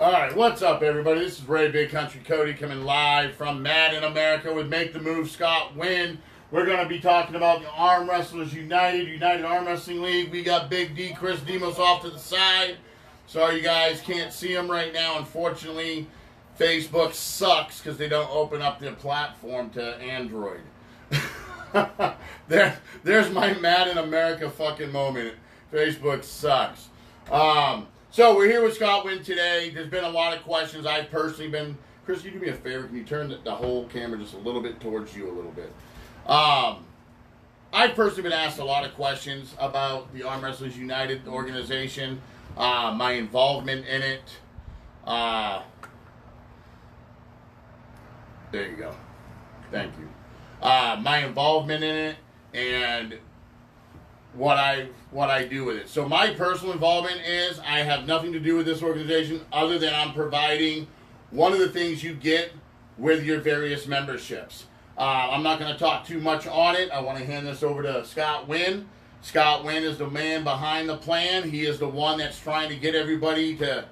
Alright, what's up everybody? This is Ray Big Country Cody coming live from Mad in America with Make the Move Scott WYNN. We're going to be talking about the Arm Wrestlers United Arm Wrestling League. We got Big D, Chris Demos off to the side. Sorry you guys can't see him right now. Unfortunately, Facebook sucks because they don't open up their platform to Android. There's my Mad in America fucking moment. Facebook sucks. So we're here with Scott WYNN today. There's been a lot of questions. I've personally been... Chris, can you do me a favor? Can you turn the whole camera just a little bit towards you a little bit? I've personally been asked a lot of questions about the Arm Wrestlers United organization, my involvement in it. There you go. Thank you. My involvement in it and what I do with it. So my personal involvement is I have nothing to do with this organization other than I'm providing one of the things you get with your various memberships. I'm not going to talk too much on it. I want to hand this over to Scott WYNN. Scott WYNN is the man behind the plan. He is the one that's trying to get everybody to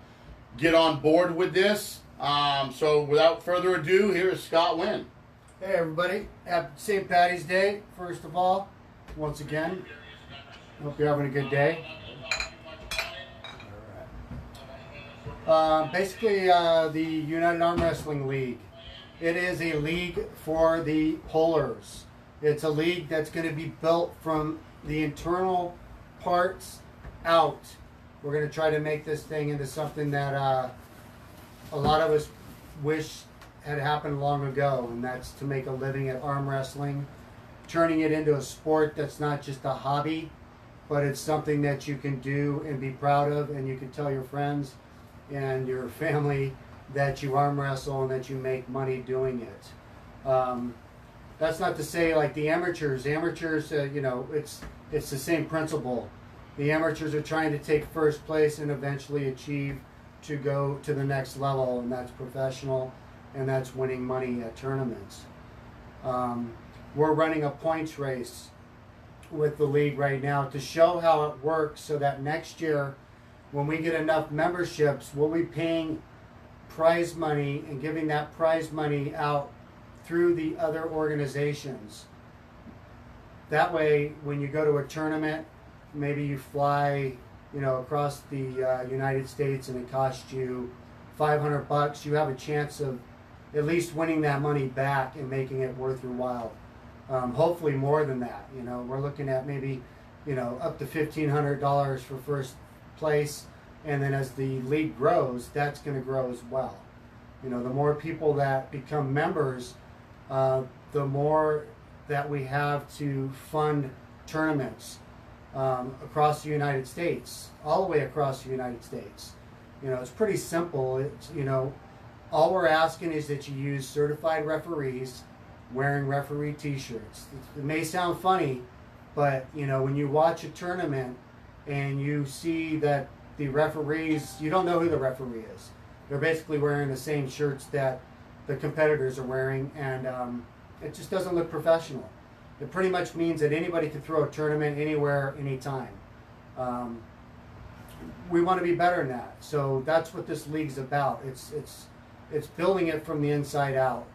get on board with this. So without further ado, here is Scott WYNN. Hey everybody, happy St. Patty's Day, first of all, once again. Hope you're having a good day. Basically, the United Arm Wrestling League. It is a league for the pullers. It's a league that's going to be built from the internal parts out. We're going to try to make this thing into something that a lot of us wish had happened long ago, and that's to make a living at arm wrestling, turning it into a sport that's not just a hobby, but it's something that you can do and be proud of, and you can tell your friends and your family that you arm wrestle and that you make money doing it. That's not to say like the amateurs. You know, it's the same principle. The amateurs are trying to take first place and eventually achieve to go to the next level, and that's professional, and that's winning money at tournaments. We're running a points race with the league right now to show how it works so that next year when we get enough memberships, we'll be paying prize money and giving that prize money out through the other organizations. That way, when you go to a tournament, maybe you fly, you know, across the United States and it costs you $500, you have a chance of at least winning that money back and making it worth your while. Hopefully more than that. You know, we're looking at maybe, you know, up to $1,500 for first place, and then as the league grows, that's going to grow as well. You know, the more people that become members, the more that we have to fund tournaments across the United States, all the way across the United States. You know, it's pretty simple. It's, you know, all we're asking is that you use certified referees wearing referee t-shirts. It may sound funny, but you know, when you watch a tournament and you see that the referees, you don't know who the referee is. They're basically wearing the same shirts that the competitors are wearing, and it just doesn't look professional. It pretty much means that anybody can throw a tournament anywhere, anytime. We want to be better than that. So that's what this league's about. It's building it from the inside out.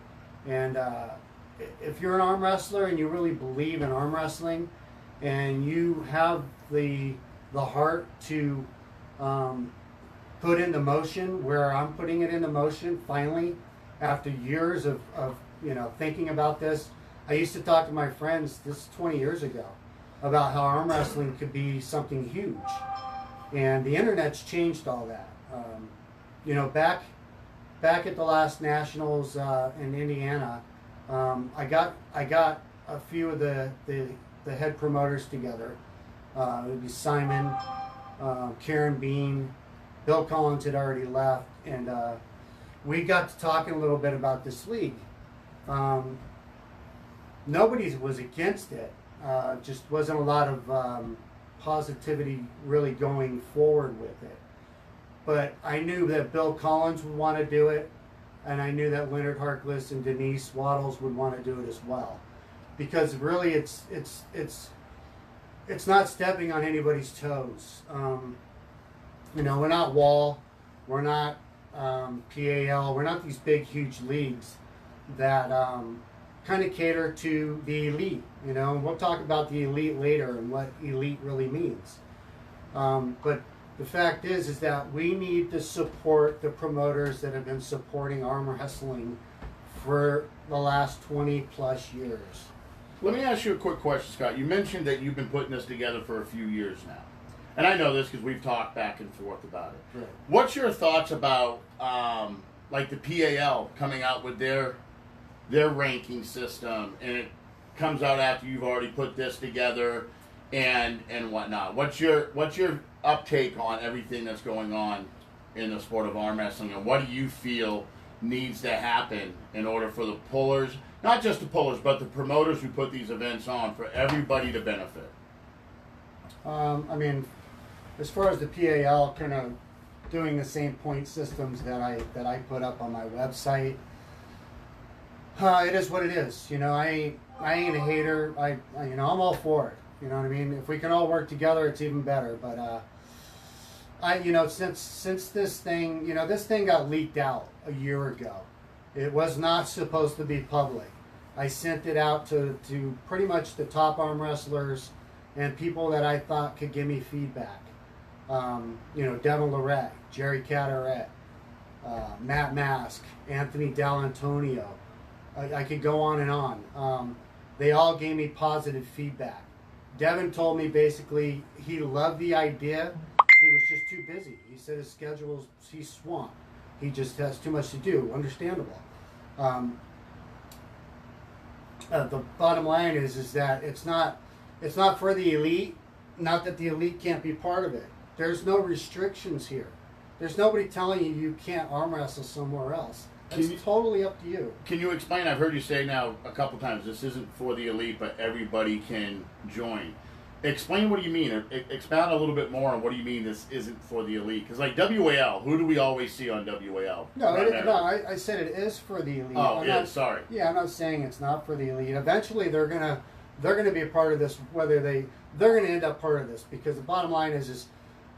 And if you're an arm wrestler and you really believe in arm wrestling, and you have the heart to put into motion where I'm putting it into motion, finally, after years of you know, thinking about this. I used to talk to my friends, this is 20 years ago, about how arm wrestling could be something huge. And the internet's changed all that. You know, back at the last Nationals in Indiana, I got a few of the head promoters together. It would be Simon, Karen Bean, Bill Collins had already left, and we got to talking a little bit about this league. Nobody was against it. Just wasn't a lot of positivity really going forward with it. But I knew that Bill Collins would want to do it, and I knew that Leonard Harkless and Denise Waddles would want to do it as well, because really it's not stepping on anybody's toes. You know, we're not Wall, we're not PAL. We're not these big, huge leagues that kind of cater to the elite. You know, we'll talk about the elite later and what elite really means. But the fact is that we need to support the promoters that have been supporting arm wrestling for the last 20 plus years. Let me ask you a quick question, Scott. You mentioned that you've been putting this together for a few years now. And I know this because we've talked back and forth about it. Right. What's your thoughts about like the PAL coming out with their ranking system, and it comes out after you've already put this together and whatnot? What's your uptake on everything that's going on in the sport of arm wrestling, and what do you feel needs to happen in order for the pullers, not just the pullers, but the promoters who put these events on, for everybody to benefit? I mean, as far as the PAL kind of doing the same point systems that I put up on my website, it is what it is. You know, I ain't a hater. I'm all for it. You know what I mean? If we can all work together, it's even better. But since this thing, this thing got leaked out a year ago. It was not supposed to be public. I sent it out to pretty much the top arm wrestlers and people that I thought could give me feedback. Devin Lorette, Jerry Cataret, Matt Mask, Anthony Dall'Antonio. I could go on and on. They all gave me positive feedback. Devin told me basically he loved the idea. He was just too busy. He said his he's swamped. He just has too much to do. Understandable. The bottom line is that it's not for the elite. Not that the elite can't be part of it. There's no restrictions here. There's nobody telling you can't arm wrestle somewhere else. It's totally up to you. Can you explain? I've heard you say now a couple times, this isn't for the elite, but everybody can join. Explain what do you mean. Expound a little bit more on what do you mean this isn't for the elite. Because like WAL, who do we always see on WAL? I said it is for the elite. Oh, yeah, sorry. Yeah, I'm not saying it's not for the elite. Eventually they're gonna be a part of this, they're gonna end up part of this, because the bottom line is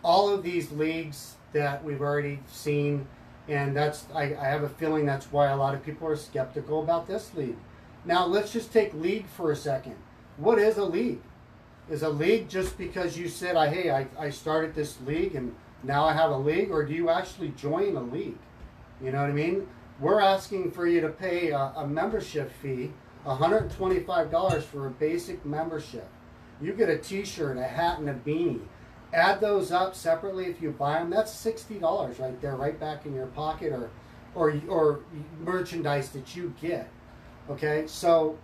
all of these leagues that we've already seen, and I have a feeling that's why a lot of people are skeptical about this league. Now let's just take league for a second. What is a league? Is a league just because you said, I started this league and now I have a league, or do you actually join a league? You know what I mean? We're asking for you to pay a membership fee, $125 for a basic membership. You get a t-shirt, a hat, and a beanie. Add those up separately if you buy them. That's $60 right there, right back in your pocket, or merchandise that you get. Okay, so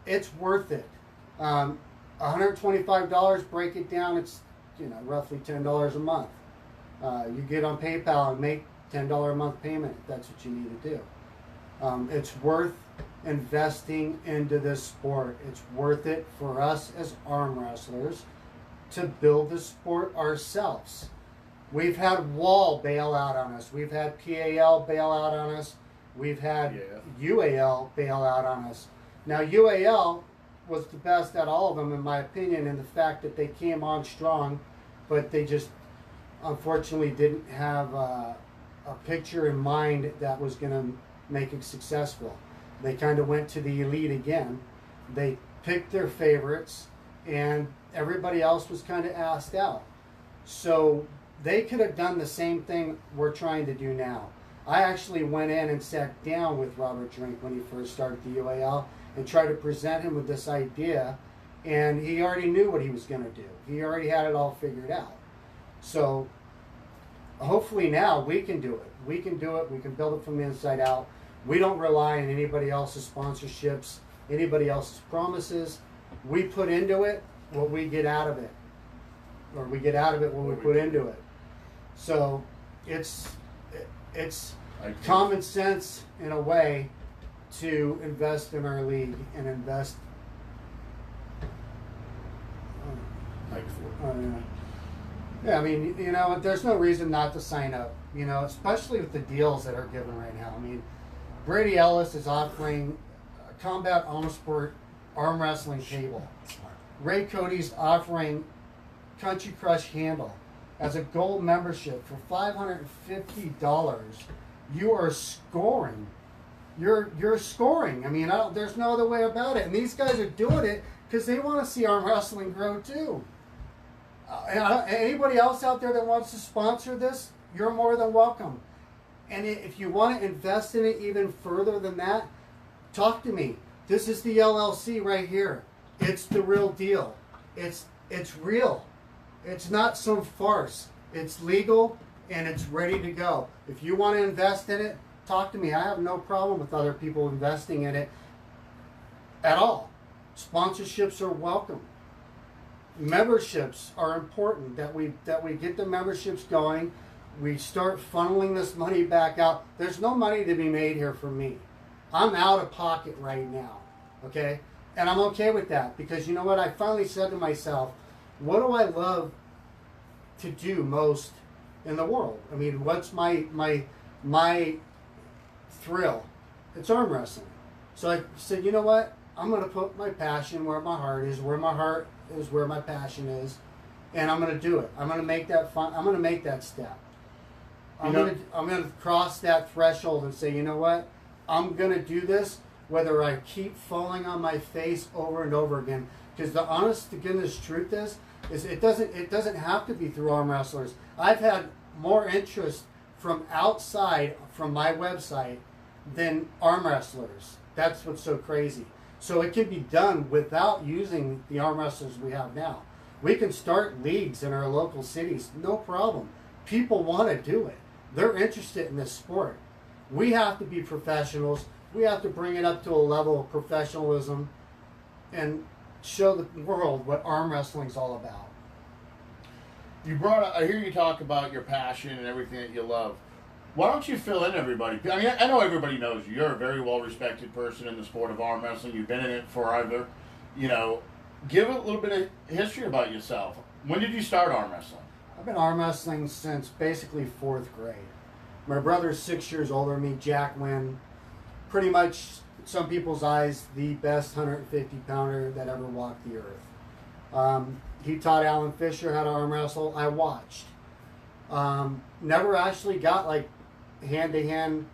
it's worth it. $125, break it down, it's roughly $10 a month. You get on PayPal and make $10 a month payment if that's what you need to do. It's worth investing into this sport. It's worth it for us as arm wrestlers to build the sport ourselves. We've had Wall bail out on us. We've had PAL bail out on us. We've had UAL bail out on us. Now UAL was the best at all of them, in my opinion, in the fact that they came on strong, but they just unfortunately didn't have a picture in mind that was going to make it successful. They kind of went to the elite again. They picked their favorites, and everybody else was kind of asked out. So they could have done the same thing we're trying to do now. I actually went in and sat down with Robert Drink when he first started the UAL and tried to present him with this idea, and he already knew what he was going to do. He already had it all figured out. So hopefully now we can do it. We can do it. We can build it from the inside out. We don't rely on anybody else's sponsorships, anybody else's promises. We put into it what we get out of it, or we get out of it what we put into it. So it's common sense in a way to invest in our league and invest. Yeah, I mean, there's no reason not to sign up. Especially with the deals that are given right now. I mean, Brady Ellis is offering a Combat Omnisport arm wrestling table. Ray Cody's offering Country Crush handle. as a gold membership for $550, you are scoring. You're scoring. I mean, there's no other way about it. And these guys are doing it because they want to see arm wrestling grow too. Anybody else out there that wants to sponsor this, you're more than welcome. And if you want to invest in it even further than that, talk to me. This is the LLC right here. It's the real deal. It's real. It's not some farce. It's legal and it's ready to go. If you want to invest in it, talk to me. I have no problem with other people investing in it at all. Sponsorships are welcome. Memberships are important. That we get the memberships going. We start funneling this money back out. There's no money to be made here for me. I'm out of pocket right now. Okay? And I'm okay with that because you know what? I finally said to myself, what do I love to do most in the world? I mean, what's my thrill? It's arm wrestling. So I said, you know what? I'm going to put my passion where my heart is. Where my heart is, where my passion is, and I'm going to do it. I'm going to make that fun. I'm going to make that step. I'm going to cross that threshold and say, you know what? I'm going to do this, whether I keep falling on my face over and over again. Because the honest to goodness truth is it doesn't have to be through arm wrestlers. I've had more interest from outside from my website than arm wrestlers. That's what's so crazy. So it can be done without using the arm wrestlers we have now. We can start leagues in our local cities, no problem. People want to do it. They're interested in this sport. We have to be professionals. We have to bring it up to a level of professionalism and show the world what arm wrestling's all about. You brought up, I hear you talk about your passion and everything that you love. Why don't you fill in everybody? I mean, I know everybody knows you. You're a very well-respected person in the sport of arm wrestling. You've been in it forever. You know, give a little bit of history about yourself. When did you start arm wrestling? I've been arm wrestling since basically 4th grade. My brother's 6 years older than me, Jack WYNN. Pretty much, some people's eyes, the best 150-pounder that ever walked the earth. He taught Alan Fisher how to arm wrestle. I watched. Never actually got like hand-to-hand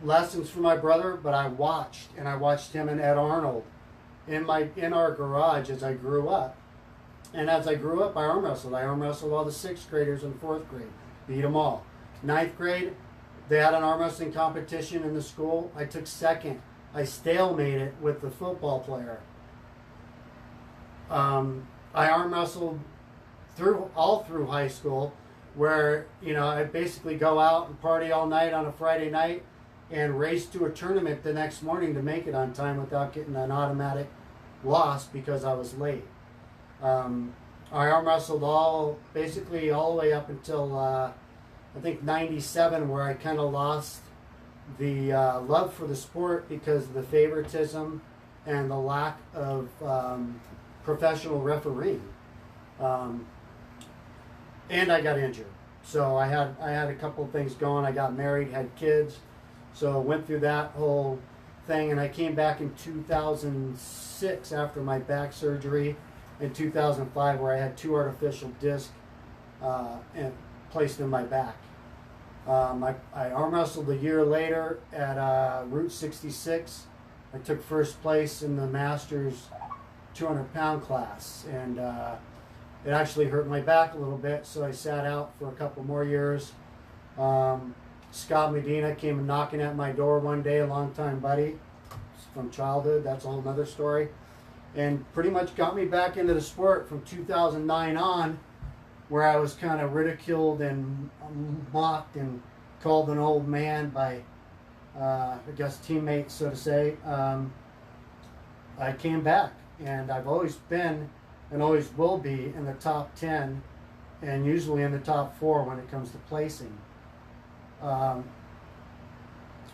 lessons from my brother, but I watched, and I watched him and Ed Arnold in our garage as I grew up. And as I grew up, I arm wrestled. I arm wrestled all the 6th graders in 4th grade, beat them all. 9th grade, they had an arm wrestling competition in the school. I took 2nd. I stalemated it with the football player. I arm wrestled all through high school, where, you know, I basically go out and party all night on a Friday night and race to a tournament the next morning to make it on time without getting an automatic loss because I was late. I arm wrestled basically all the way up until I think 97, where I kind of lost the love for the sport because of the favoritism and the lack of professional refereeing. And I got injured. So I had a couple of things going. I got married, had kids. So went through that whole thing, and I came back in 2006 after my back surgery in 2005, where I had 2 artificial discs and placed in my back. I arm wrestled a year later at Route 66. I took 1st place in the Masters 200-pound class, and it actually hurt my back a little bit, so I sat out for a couple more years. Scott Medina came knocking at my door one day, a longtime buddy from childhood. That's a whole other story. And pretty much got me back into the sport from 2009 on, where I was kind of ridiculed and mocked and called an old man by, I guess, teammates, so to say. I came back, and I've always been and always will be in the top 10 and usually in the top 4 when it comes to placing. And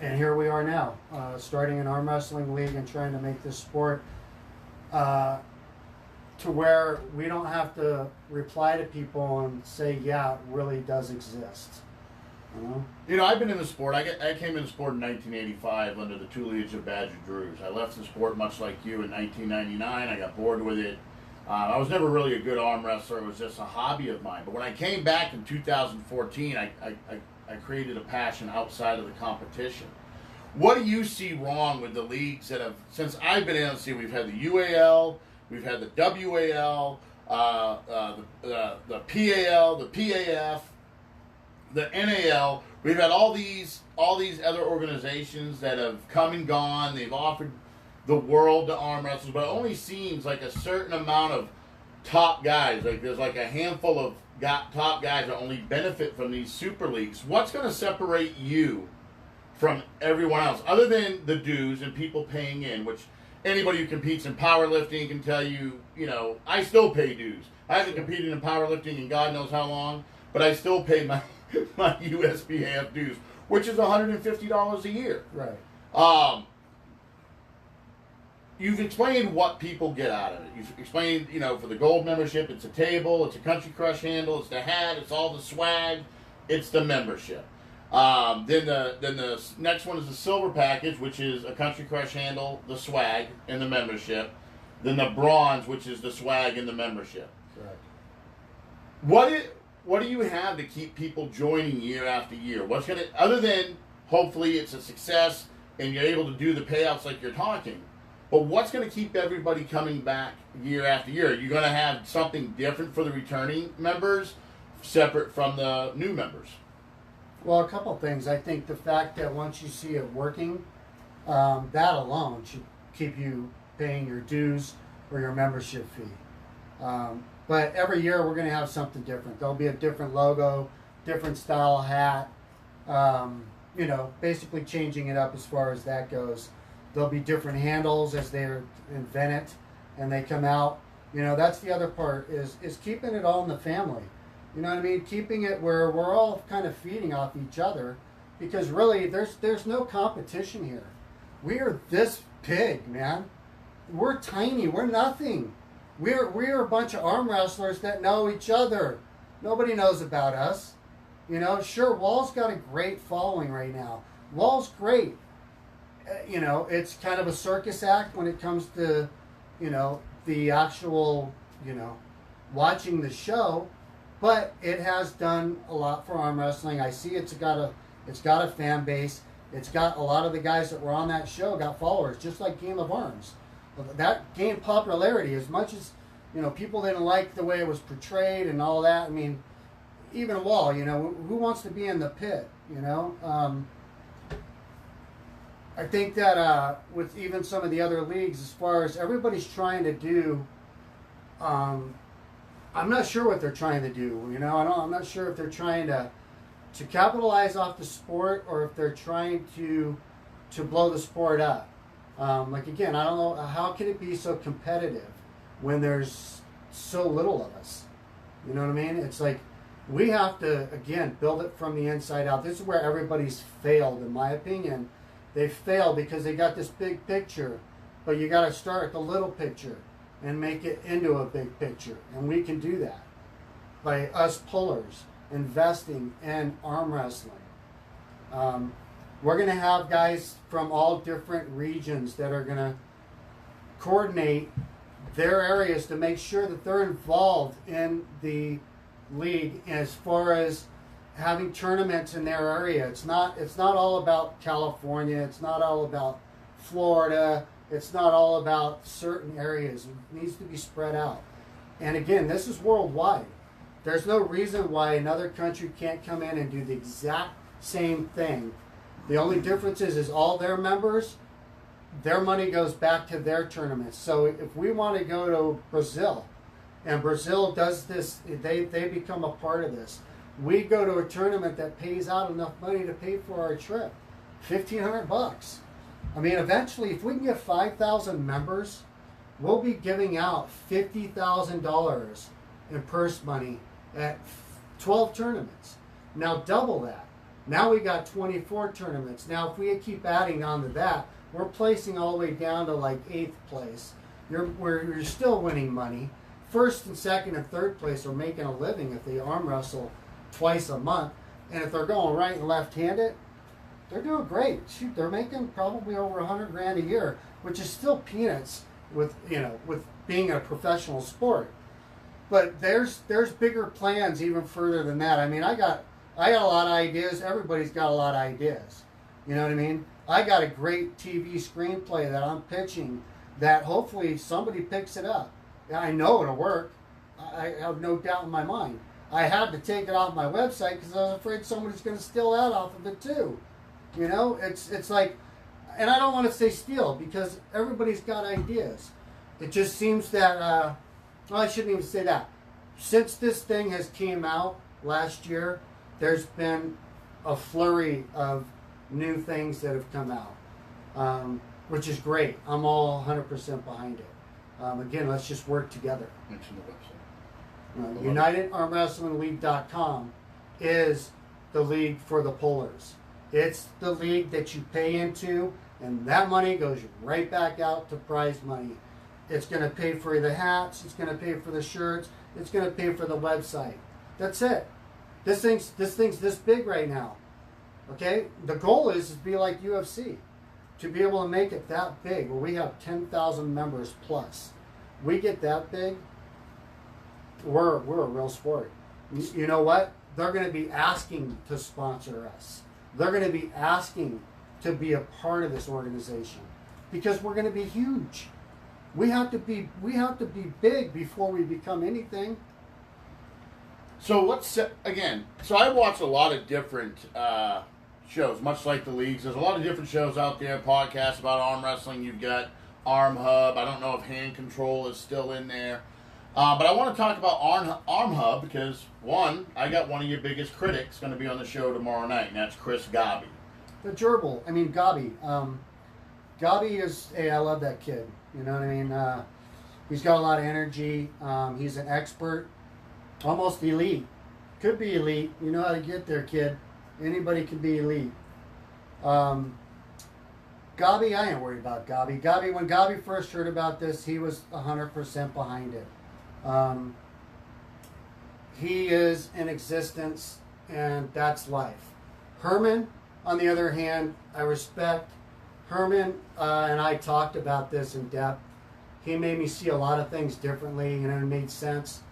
here we are now, starting an arm wrestling league and trying to make this sport to where we don't have to reply to people and say, yeah, it really does exist. You know, I've been in the sport. I came in the sport in 1985 under the tutelage of Badger Drews. I left the sport much like you in 1999. I got bored with it. I was never really a good arm wrestler. It was just a hobby of mine. But when I came back in 2014, I created a passion outside of the competition. What do you see wrong with the leagues that have, since I've been in, let's see, we've had the UAL, we've had the WAL, the PAL, the PAF, the NAL. We've had all these other organizations that have come and gone. They've offered the world to arm wrestlers, but it only seems like a certain amount of top guys. Like there's like a handful of top guys that only benefit from these super leagues. What's going to separate you from everyone else, other than the dues and people paying in? Which anybody who competes in powerlifting can tell you. You know, I still pay dues. I haven't competed in powerlifting in God knows how long, but I still pay my USPAF dues, which is $150 a year. Right. You've explained what people get out of it. You've explained, you know, for the gold membership, it's a table, it's a Country Crush handle, it's the hat, it's all the swag, it's the membership. Then the next one is the silver package, which is a Country Crush handle, the swag, and the membership. Then the bronze, which is the swag and the membership. Correct. What do you have to keep people joining year after year? What's gonna, other than hopefully it's a success and you're able to do the payouts like you're talking? But what's going to keep everybody coming back year after year? Are you going to have something different for the returning members, separate from the new members? Well, a couple things. I think the fact that once you see it working, that alone should keep you paying your dues or your membership fee. But every year we're going to have something different. There'll be a different logo, different style hat, you know, basically changing it up as far as that goes. There'll be different handles as they invent it and they come out. You know, that's the other part is keeping it all in the family. You know what I mean? Keeping it where we're all kind of feeding off each other, because really there's no competition here. We are this big, man. We're tiny. We're nothing. We're a bunch of arm wrestlers that know each other. Nobody knows about us. You know, sure, Wall's got a great following right now. Wall's great. You know, it's kind of a circus act when it comes to, you know, the actual, you know, watching the show, but it has done a lot for arm wrestling. I see it's got a fan base. It's got a lot of the guys that were on that show got followers, just like Game of Arms. That gained popularity as much as, you know, people didn't like the way it was portrayed and all that. I mean, even Wall, you know, who wants to be in the pit, you know? I think that with even some of the other leagues, as far as everybody's trying to do, I'm not sure what they're trying to do. You know, I'm not sure if they're trying to capitalize off the sport or if they're trying to blow the sport up. Like again, I don't know, how can it be so competitive when there's so little of us? You know what I mean? It's like we have to again build it from the inside out. This is where everybody's failed, in my opinion. They fail because they got this big picture, but you got to start at the little picture and make it into a big picture. And we can do that by us pullers investing in arm wrestling. We're going to have guys from all different regions that are going to coordinate their areas to make sure that they're involved in the league as far as having tournaments in their area. It's not all about California. It's not all about Florida. It's not all about certain areas. It needs to be spread out. And again, this is worldwide. There's no reason why another country can't come in and do the exact same thing. The only difference is all their members, their money goes back to their tournaments. So if we want to go to Brazil, and Brazil does this, they become a part of this. We go to a tournament that pays out enough money to pay for our trip, $1,500. I mean, eventually, if we can get 5,000 members, we'll be giving out $50,000 in purse money at 12 tournaments. Now double that. Now we got 24 tournaments. Now if we keep adding on to that, we're placing all the way down to like 8th place. You're still winning money. First and second and third place are making a living if they arm wrestle twice a month. And if they're going right and left-handed, they're doing great. Shoot, they're making probably over $100,000 a year, which is still peanuts with being a professional sport. But there's bigger plans even further than that. I mean, I got a lot of ideas. Everybody's got a lot of ideas. You know what I mean? I got a great TV screenplay that I'm pitching that hopefully somebody picks it up. I know it'll work. I have no doubt in my mind. I had to take it off my website because I was afraid somebody's going to steal that off of it too. You know, it's like, and I don't want to say steal because everybody's got ideas. It just seems that, well, I shouldn't even say that. Since this thing has came out last year, there's been a flurry of new things that have come out, which is great. I'm all 100% behind it. Again, let's just work together. Mention the website. UnitedArmWrestlingLeague.com is the league for the pullers. It's the league that you pay into, and that money goes right back out to prize money. It's going to pay for the hats. It's going to pay for the shirts. It's going to pay for the website. That's it. This thing's this big right now. Okay? The goal is to be like UFC. To be able to make it that big, where we have 10,000 members plus. We get that big, we're a real sport. You know what? They're going to be asking to sponsor us. They're going to be asking to be a part of this organization because we're going to be huge. We have to be big before we become anything. So again. So I watch a lot of different shows, much like the leagues. There's a lot of different shows out there, podcasts about arm wrestling. You've got Arm Hub. I don't know if Hand Control is still in there. But I want to talk about Arm Hub because, one, I got one of your biggest critics going to be on the show tomorrow night, and that's Chris Gabi. The gerbil. I mean, Gabi. Gabi is, hey, I love that kid. You know what I mean? He's got a lot of energy. He's an expert. Almost elite. Could be elite. You know how to get there, kid. Anybody can be elite. Gabi, I ain't worried about Gabi. When Gabi first heard about this, he was 100% behind it. He is in existence, and that's life. Herman, on the other hand, I respect. Herman and I talked about this in depth. He made me see a lot of things differently, and it made sense.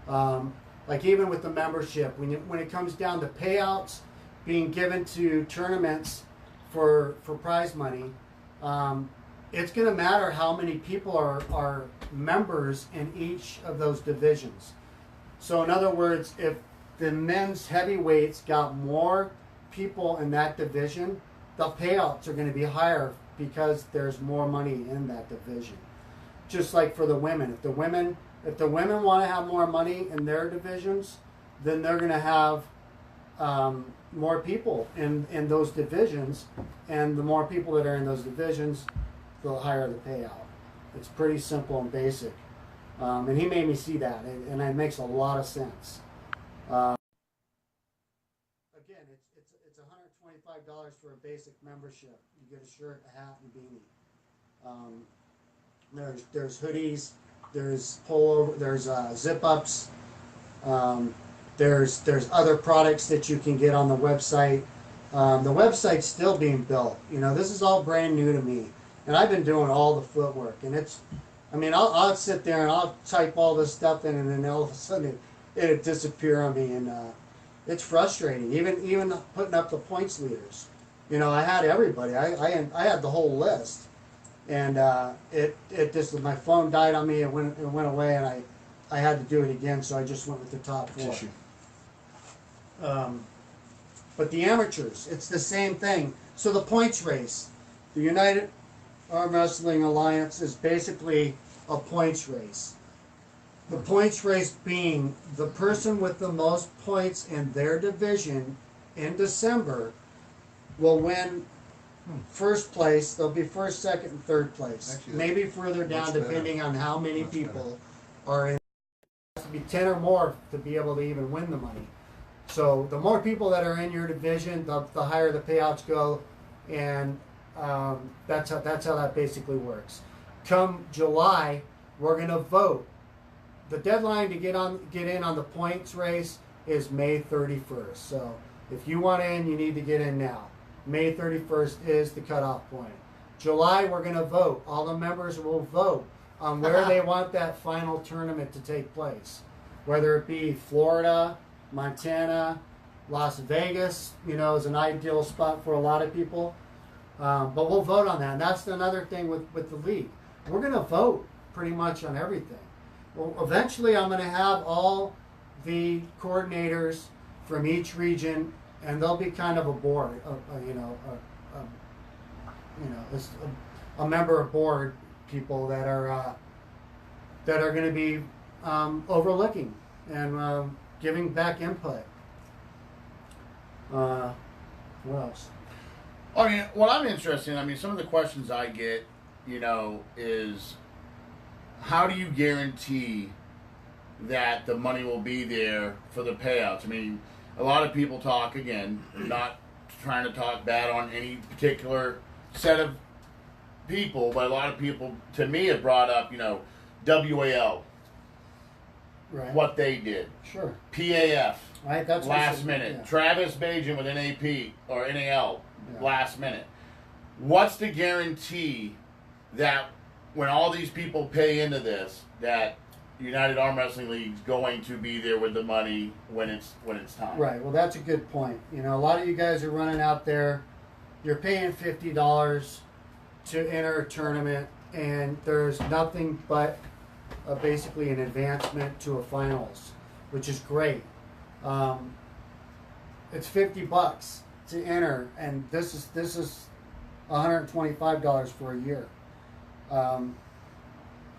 Like even with the membership, when it comes down to payouts being given to tournaments for prize money, it's going to matter how many people are members in each of those divisions. So in other words, if the men's heavyweights got more people in that division, the payouts are going to be higher because there's more money in that division. Just like for the women. If the women want to have more money in their divisions, then they're going to have more people in those divisions, and the more people that are in those divisions, the higher the payout. It's pretty simple and basic. And he made me see that, and it makes a lot of sense. Again, it's $125 for a basic membership. You get a shirt, a hat, and a beanie. There's hoodies, there's pullover, there's zip-ups. There's other products that you can get on the website. The website's still being built. You know, this is all brand new to me. And I've been doing all the footwork. And I'll sit there and I'll type all this stuff in, and then all of a sudden it'll disappear on me. And it's frustrating. Even putting up the points leaders. You know, I had everybody. I had the whole list. And it just, my phone died on me. It went away, and I had to do it again, so I just went with the top 4. Tissue. But the amateurs, it's the same thing. So the points race, the United Arm Wrestling Alliance is basically a points race. The points race being the person with the most points in their division in December will win first place. They'll be first, second, and third place. Actually, maybe further down depending on how many Much people are in. It has to be 10 or more to be able to even win the money. So the more people that are in your division, the higher the payouts go, and that's how that basically works. Come July, we're gonna vote. The deadline to get in on the points race is May 31st. So if you want in, you need to get in now. May 31st is the cutoff point. July, we're gonna vote. All the members will vote on where they want that final tournament to take place. Whether it be Florida, Montana, Las Vegas, is an ideal spot for a lot of people. But we'll vote on that. And that's another thing with the league. We're going to vote pretty much on everything. Well, eventually I'm going to have all the coordinators from each region, and they'll be kind of a board, a member of board people that are going to be overlooking and giving back input. What else? I mean, what I'm interested in, some of the questions I get, is how do you guarantee that the money will be there for the payouts? I mean, a lot of people talk, again, not trying to talk bad on any particular set of people, but a lot of people, to me, have brought up, WAL, Right. what they did. Sure. PAF, Right. That's last minute. Yeah. Travis Bajan with NAP or NAL, Yeah. last minute. What's the guarantee that when all these people pay into this, that United Arm Wrestling League's going to be there with the money when it's time? Right. Well, that's a good point. A lot of you guys are running out there. You're paying $50 to enter a tournament, and there's nothing but basically an advancement to a finals, which is great. It's $50 to enter, and this is $125 for a year.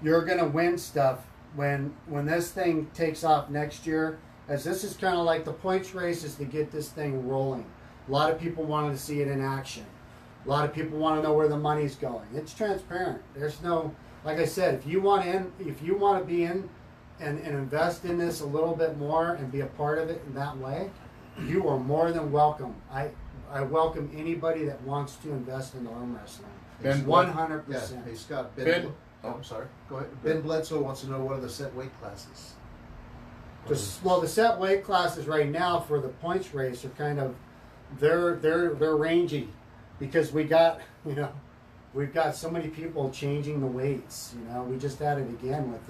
You're gonna win stuff when this thing takes off next year, as this is kind of like the points races to get this thing rolling. A lot of people wanted to see it in action. A lot of people want to know where the money's going. It's transparent. There's no, like I said, if you want to be in and invest in this a little bit more and be a part of it in that way, you are more than welcome. I welcome anybody that wants to invest in arm wrestling. Ben, 100%. Yeah. Hey Scott, Ben- I'm sorry. Go ahead. Ben Bledsoe wants to know what are the set weight classes. The set weight classes right now for the points race are kind of they're rangy, because we've got so many people changing the weights. We just had it again with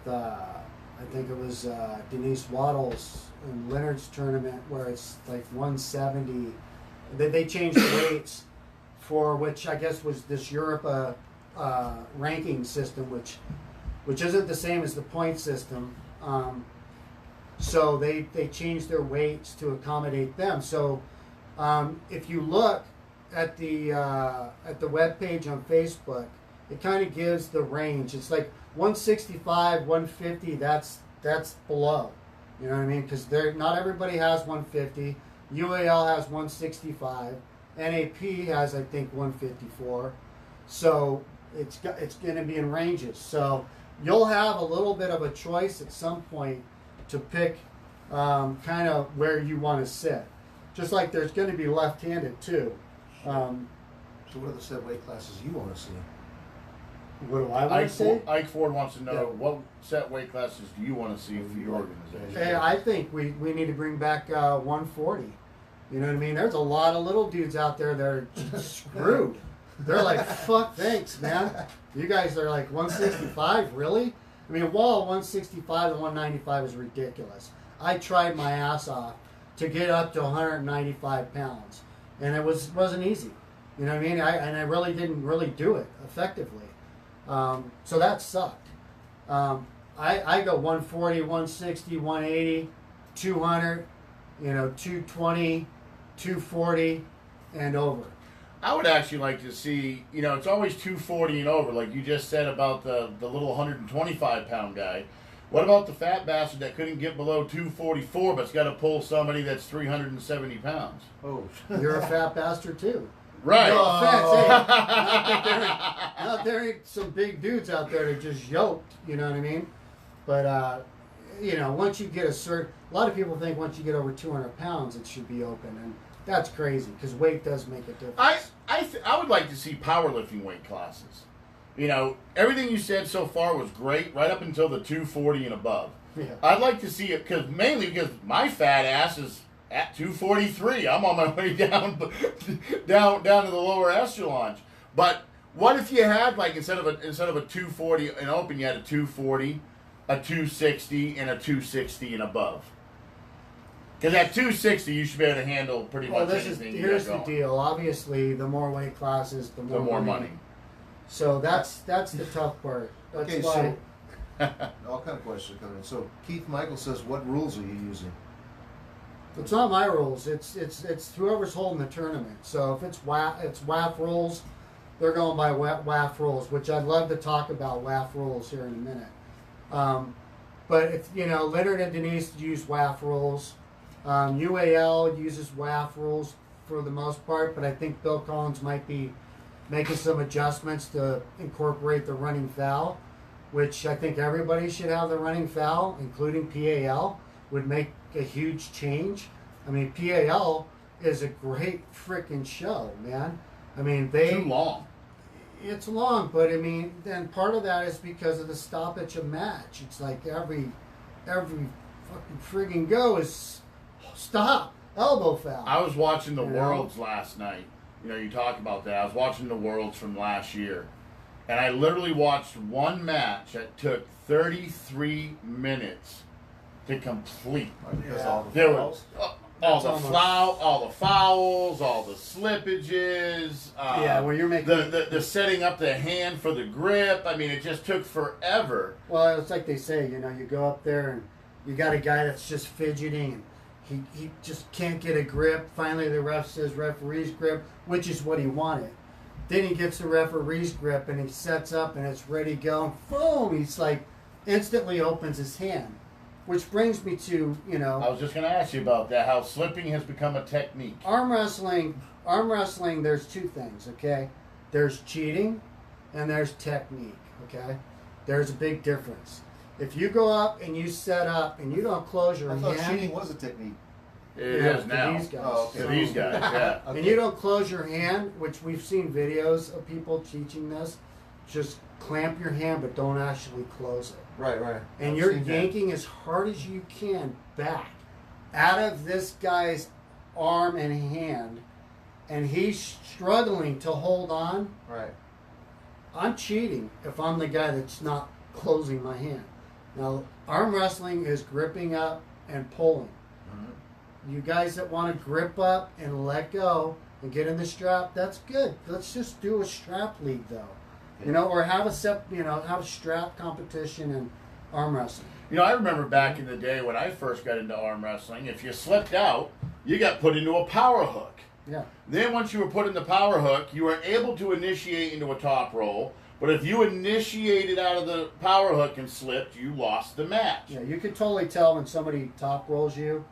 I think it was Denise Waddles in Leonard's tournament, where it's like 170. They changed the weights for, which I guess was this Europe ranking system, which isn't the same as the point system. So they changed their weights to accommodate them. So if you look at the web page on Facebook, it kind of gives the range. It's like 165, 150. That's below. You know what I mean? Because not everybody has 150. UAL has 165. NAP has, I think, 154. So it's going to be in ranges. So you'll have a little bit of a choice at some point to pick kind of where you want to sit. Just like there's going to be left-handed too. So what are the set weight classes you want to see? What do I want to see? Ike Ford wants to know, Yeah. what set weight classes do you want to see for your organization? Hey, I think we need to bring back 140. You know what I mean? There's a lot of little dudes out there that are just screwed. They're like, fuck, thanks, man. You guys are like 165, really? I mean, Wall 165 and 195 is ridiculous. I tried my ass off to get up to 195 pounds, and it wasn't easy. You know what I mean? I really didn't really do it effectively. So that sucked. I go 140, 160, 180, 200, 220, 240, and over. I would actually like to see, it's always 240 and over, like you just said about the little 125-pound guy. What about the fat bastard that couldn't get below 244 but's got to pull somebody that's 370 pounds? Oh, You're a fat bastard too. Right. No offense. Hey, not there ain't some big dudes out there that just yoked. You know what I mean? But once you get a lot of people think once you get over 200 pounds, it should be open, and that's crazy because weight does make a difference. I would like to see powerlifting weight classes. Everything you said so far was great, right up until the 240 and above. Yeah. I'd like to see it mainly because my fat ass is at 243. I'm on my way down to the lower echelons. But What if you had like instead of a 240 and open, you had a 240, a 260, and a 260 and above? Because at 260, you should be able to handle pretty much anything. Here's the deal. Obviously, the more weight classes, the more money. So that's the tough part. That's Okay, why. All kind of questions coming in. So Keith Michael says, what rules are you using? It's not my rules. It's whoever's holding the tournament. So if it's WAF rules, they're going by WAF rules, which I'd love to talk about WAF rules here in a minute. But if Leonard and Denise use WAF rules. UAL uses WAF rules for the most part, but I think Bill Collins might be making some adjustments to incorporate the running foul, which I think everybody should have the running foul, including PAL, would make a huge change. I mean, PAL is a great freaking show, man. I mean, too long. It's long, but I mean, then part of that is because of the stoppage of match. It's like every fucking friggin' go is stop, elbow foul. I was watching the Worlds last night. You talk about that. I was watching the Worlds from last year. And I literally watched one match that took 33 minutes to complete. There was all the fouls, all the slippages. Where you're making the setting up the hand for the grip. I mean, it just took forever. Well, it's like they say, you go up there and you got a guy that's just fidgeting and he just can't get a grip. Finally, the ref says referee's grip, which is what he wanted. Then he gets the referee's grip and he sets up and it's ready to go. Boom! He's like instantly opens his hand, which brings me to I was just going to ask you about that. How slipping has become a technique. Arm wrestling. There's two things. Okay, there's cheating, and there's technique. Okay, there's a big difference. If you go up and you set up and you don't close your hand, I thought cheating was a technique. It is now. These guys. Oh, okay. To these guys, yeah. Okay. And you don't close your hand, which we've seen videos of people teaching this. Just clamp your hand, but don't actually close it. Right. And I've you're seen that. yanking as hard as you can back out of this guy's arm and hand, and he's struggling to hold on. Right. I'm cheating if I'm the guy that's not closing my hand. Now, arm wrestling is gripping up and pulling. Mm-hmm. You guys that want to grip up and let go and get in the strap, that's good. Let's just do a strap league, though. Or have a strap competition in arm wrestling. I remember back in the day when I first got into arm wrestling, if you slipped out, you got put into a power hook. Yeah. Then once you were put in the power hook, you were able to initiate into a top roll. But if you initiated out of the power hook and slipped, you lost the match. Yeah, you can totally tell when somebody top rolls you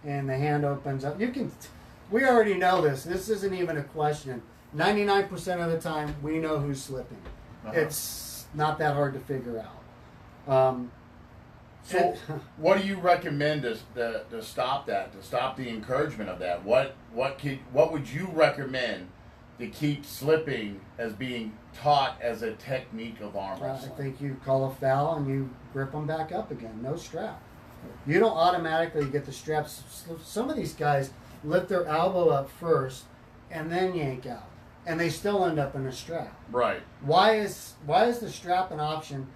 and the hand opens up. We already know this. This isn't even a question. 99% of the time, we know who's slipping. Uh-huh. It's not that hard to figure out. So, what do you recommend to stop that? To stop the encouragement of that? What would you recommend to keep slipping as being taught as a technique of arm wrestling? I think you call a foul and you grip them back up again. No strap. You don't automatically get the straps. Some of these guys lift their elbow up first and then yank out, and they still end up in a strap. Right. Why is the strap an option?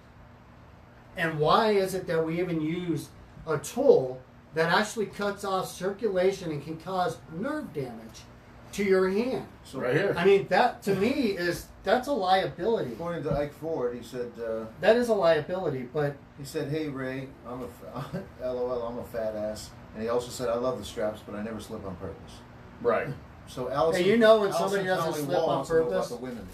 And why is it that we even use a tool that actually cuts off circulation and can cause nerve damage to your hand? So right here. I mean, that to me that's a liability. According to Ike Ford, he said. That is a liability, but He said, "Hey Ray, LOL, I'm a fat ass," and he also said, "I love the straps, but I never slip on purpose." Right. So Allison, Hey, when Allison somebody doesn't Connolly slip on wants to know about purpose? the women.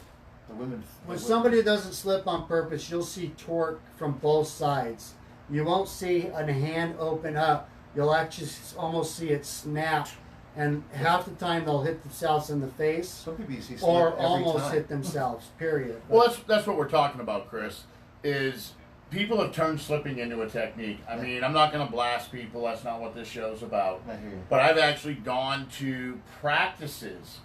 when somebody doesn't slip on purpose, you'll see torque from both sides. You won't see a hand open up. You'll actually almost see it snap, and half the time they'll hit themselves in the face. Some people you see slip Or every almost time. hit themselves, period. Well, that's what we're talking about, Chris, is people have turned slipping into a technique. I mean, I'm not going to blast people. That's not what this show's about. I hear you. But I've actually gone to practices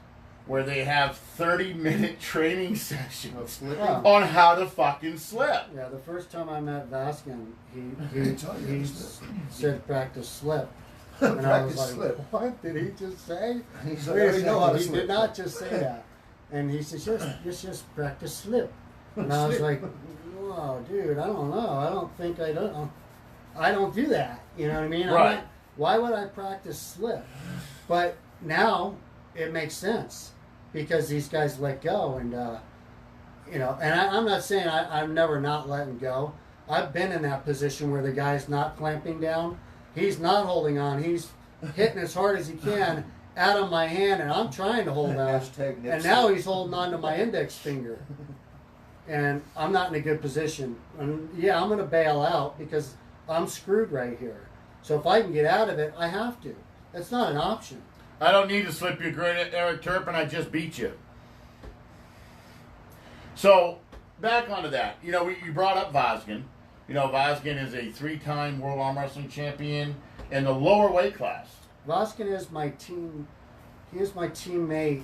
where they have 30-minute training Oh, sessions slipping? Yeah. on how to fucking slip. Yeah, the first time I met Vaskin, He taught you how he to slip. said practice slip. And I was Practice like, slip. what did he just say? He's like, Wait I a already know how to second, he slip. did not just say that. And he says, just practice slip. And I was like, whoa, dude, I don't know. I don't think I don't do that. You know what I mean? Right. Why would I practice slip? But now it makes sense because these guys let go. And, you know, and I'm not saying I'm never not letting go. I've been in that position where the guy's not clamping down. He's not holding on. He's hitting as hard as he can out of my hand, and I'm trying to hold on. And now he's holding on to my index finger. And I'm not in a good position. And yeah, I'm going to bail out because I'm screwed right here. So if I can get out of it, I have to. It's not an option. I don't need to slip you, great Eric Turpin. I just beat you. So, back onto that. You know, you brought up Vazgen. You know, Vazgen is a 3-time World Arm Wrestling Champion in the lower weight class. Vazgen is my team. He is my teammate.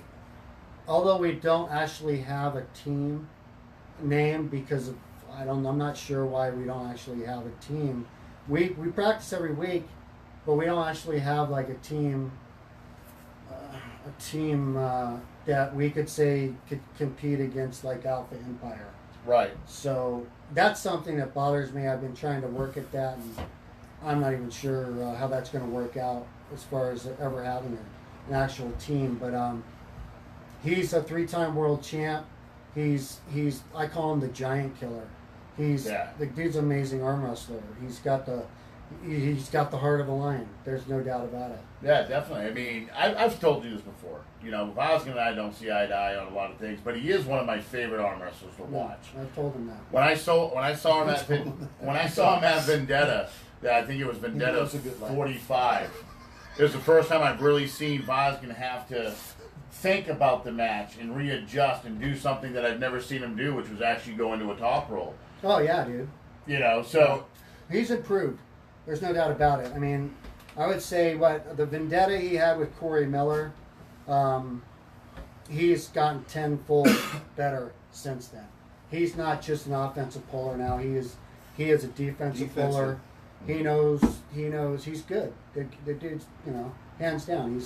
Although we don't actually have a team name because of, I'm not sure why we don't actually have a team. We practice every week, but we don't actually have like a team that we could say could compete against like Alpha Empire. Right. So that's something that bothers me. I've been trying to work at that, and I'm not even sure how that's going to work out as far as ever having an actual team. But he's a 3-time world champ. He's I call him the giant killer. The dude's an amazing arm wrestler. He's got the heart of a lion. There's no doubt about it. Yeah, definitely. I mean, I've told you this before. You know, Vazgen and I don't see eye to eye on a lot of things, but he is one of my favorite arm wrestlers to watch. I've told him that. When I saw him at Vendetta, I think it was Vendetta 45. It was the first time I've really seen Vazgen have to think about the match and readjust and do something that I've never seen him do, which was actually go into a top roll. Oh yeah, dude. You know, so he's improved. There's no doubt about it. I mean, I would say the Vendetta he had with Corey Miller, he's gotten tenfold better since then. He's not just an offensive puller now. He is a defensive puller. He knows he's good. The dude's, you know, hands down,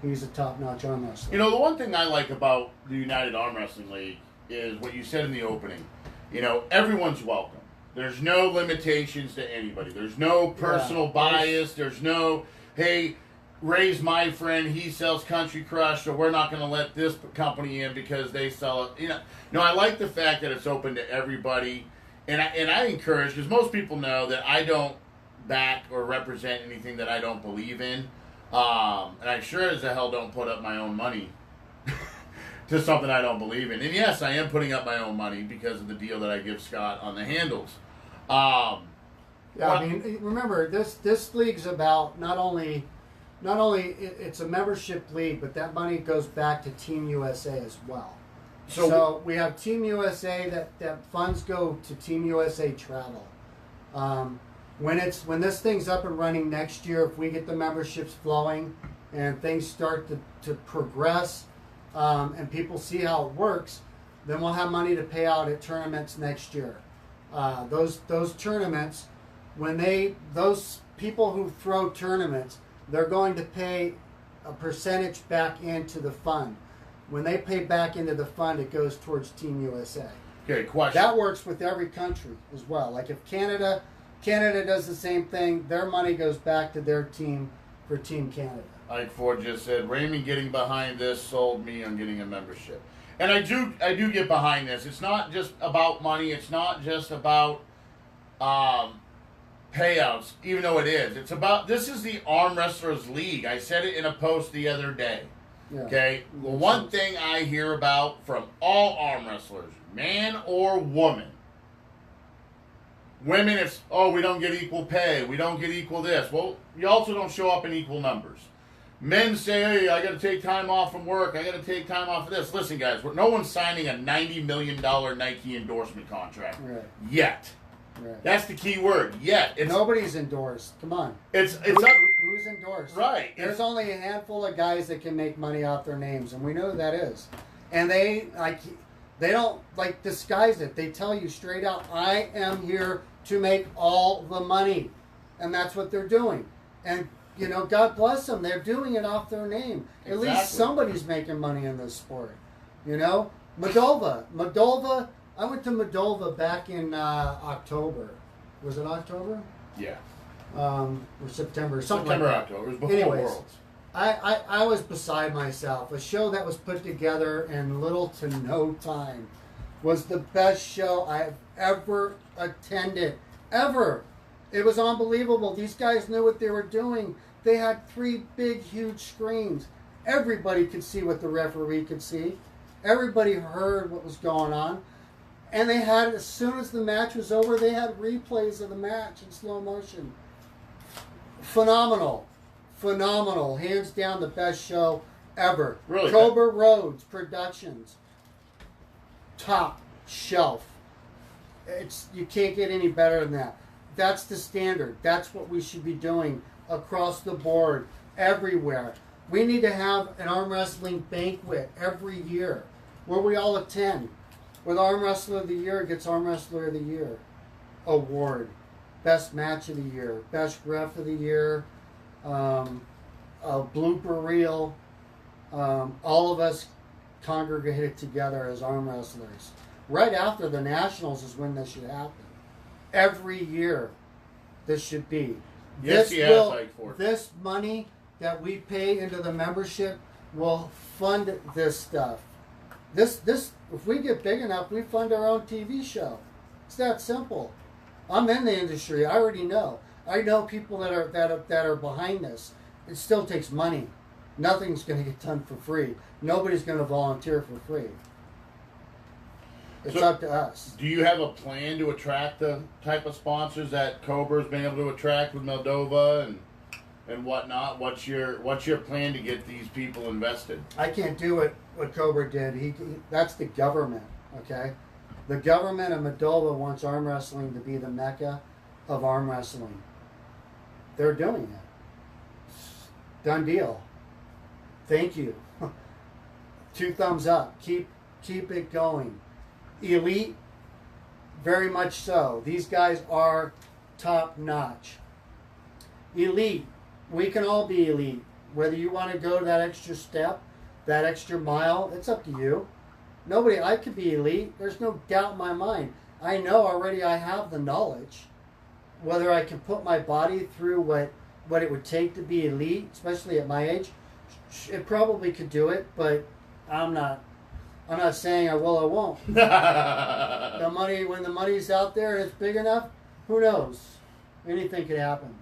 he's a top-notch arm wrestler. You know, the one thing I like about the United Arm Wrestling League is what you said in the opening. You know, everyone's welcome. There's no limitations to anybody. There's no personal bias. There's no, hey, Ray's my friend. He sells Country Crush, so we're not going to let this company in because they sell it. You know, no, I like the fact that it's open to everybody, and I encourage, because most people know that I don't back or represent anything that I don't believe in, and I sure as the hell don't put up my own money to something I don't believe in. And yes, I am putting up my own money because of the deal that I give Scott on the handles. I mean, remember this league's about not only it's a membership league, but that money goes back to Team USA as well. So we have Team USA that funds go to Team USA travel. When this thing's up and running next year, if we get the memberships flowing and things start to progress, and people see how it works, then we'll have money to pay out at tournaments next year. Those tournaments, those people who throw tournaments, they're going to pay a percentage back into the fund. When they pay back into the fund, it goes towards Team USA. Okay, question. That works with every country as well. Like if Canada does the same thing, their money goes back to their team for Team Canada. Like Ford just said, Raymond getting behind this sold me on getting a membership. And I do get behind this. It's not just about money. It's not just about payouts, even though it is. It's about, this is the Arm Wrestlers League. I said it in a post the other day. Yeah. Okay? Well, one thing I hear about from all arm wrestlers, man or woman, women, it's, oh, we don't get equal pay. We don't get equal this. Well, you also don't show up in equal numbers. Men say, hey, I got to take time off from work. I got to take time off of this. Listen, guys, no one's signing a $90 million Nike endorsement contract yet. Right. That's the key word, yet. Nobody's endorsed. Come on. It's who's endorsed? Right. There's only a handful of guys that can make money off their names, and we know who that is. And they don't disguise it. They tell you straight out, I am here to make all the money. And that's what they're doing. And you know, God bless them. They're doing it off their name. At least somebody's making money in this sport. You know, Moldova. I went to Moldova back in October. Was it October? Yeah. Or September? Something September, like that. October. It was before Anyways, Worlds. I was beside myself. A show that was put together in little to no time was the best show I've ever attended. Ever. It was unbelievable. These guys knew what they were doing. They had 3 big, huge screens. Everybody could see what the referee could see. Everybody heard what was going on. And they had, as soon as the match was over, they had replays of the match in slow motion. Phenomenal. Phenomenal. Hands down the best show ever. Really? Cobra Rhodes Productions. Top shelf. You can't get any better than that. That's the standard. That's what we should be doing across the board, everywhere. We need to have an arm wrestling banquet every year where we all attend. With Arm Wrestler of the Year gets Arm Wrestler of the Year award. Best Match of the Year. Best Ref of the Year. A blooper reel. All of us congregated together as arm wrestlers. Right after the Nationals is when this should happen. Every year this should be. Yes, This money that we pay into the membership will fund this stuff. This if we get big enough, we fund our own TV show. It's that simple. I'm in the industry. I already know. I know people that are behind this. It still takes money. Nothing's going to get done for free. Nobody's going to volunteer for free. It's up to us. Do you have a plan to attract the type of sponsors that Cobra's been able to attract with Moldova and whatnot? What's your plan to get these people invested? I can't do what Cobra did. That's the government, okay? The government of Moldova wants arm wrestling to be the mecca of arm wrestling. They're doing it. Done deal. Thank you. 2 thumbs up. Keep it going. Elite, very much so. These guys are top notch. Elite, we can all be elite. Whether you want to go that extra step, that extra mile, it's up to you. I could be elite. There's no doubt in my mind. I know already I have the knowledge. Whether I can put my body through what it would take to be elite, especially at my age, it probably could do it, but I'm not saying I will or won't. When the money's out there and it's big enough, who knows? Anything could happen.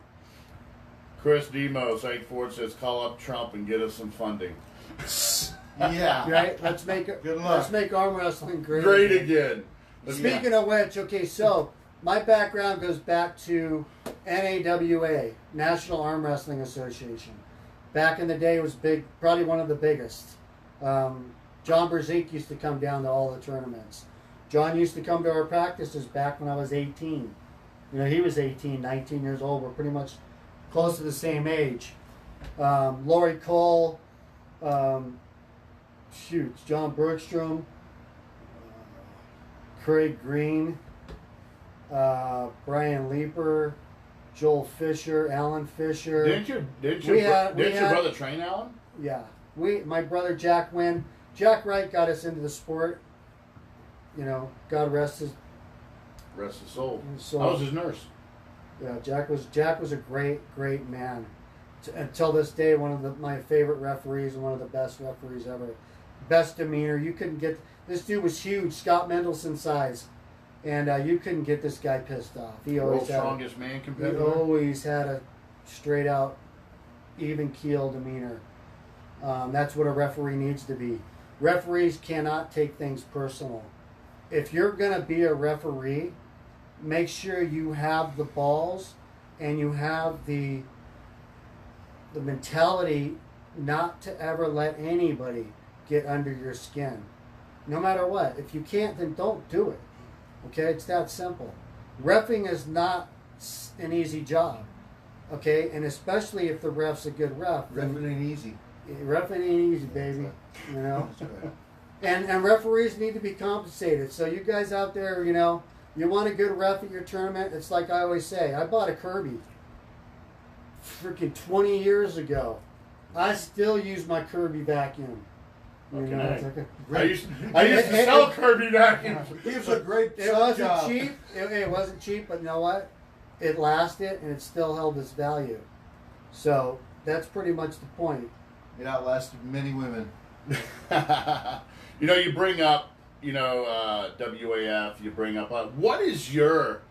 Chris Demos, 84, says, call up Trump and get us some funding. Yeah. Right? Let's make arm wrestling great. Great again. Speaking of which, okay, so my background goes back to NAWA, National Arm Wrestling Association. Back in the day, it was big, probably one of the biggest. John Brzezinski used to come down to all the tournaments. John used to come to our practices back when I was 18. He was 18, 19 years old. We're pretty much close to the same age. Lori Cole, John Bergstrom, Craig Green, Brian Leeper, Joel Fisher, Alan Fisher. Didn't your brother train Alan? Yeah. My brother Jack WYNN. Jack Wright got us into the sport. God rest his soul. soul. I was his nurse. Yeah, Jack was a great man. Until this day, one of my favorite referees and one of the best referees ever. Best demeanor. You couldn't get this dude was huge, Scott Mendelson size, and you couldn't get this guy pissed off. World's strongest man He competitor. always had a straight out, even keel demeanor. That's what a referee needs to be. Referees cannot take things personal. If you're going to be a referee, make sure you have the balls and you have the mentality not to ever let anybody get under your skin. No matter what. If you can't, then don't do it. Okay? It's that simple. Reffing is not an easy job. Okay? And especially if the ref's a good ref. Reffing ain't easy. Reffing ain't easy, baby. And referees need to be compensated. So you guys out there, you want a good ref at your tournament, it's like I always say, I bought a Kirby freaking 20 years ago. I still use my Kirby vacuum. You know, it's like a I great. used to sell Kirby napkins. He was a great It wasn't job. cheap. It wasn't cheap, but you know what? It lasted and it still held its value. So that's pretty much the point. It outlasted many women. You know, you bring up, WAF. You bring up what is your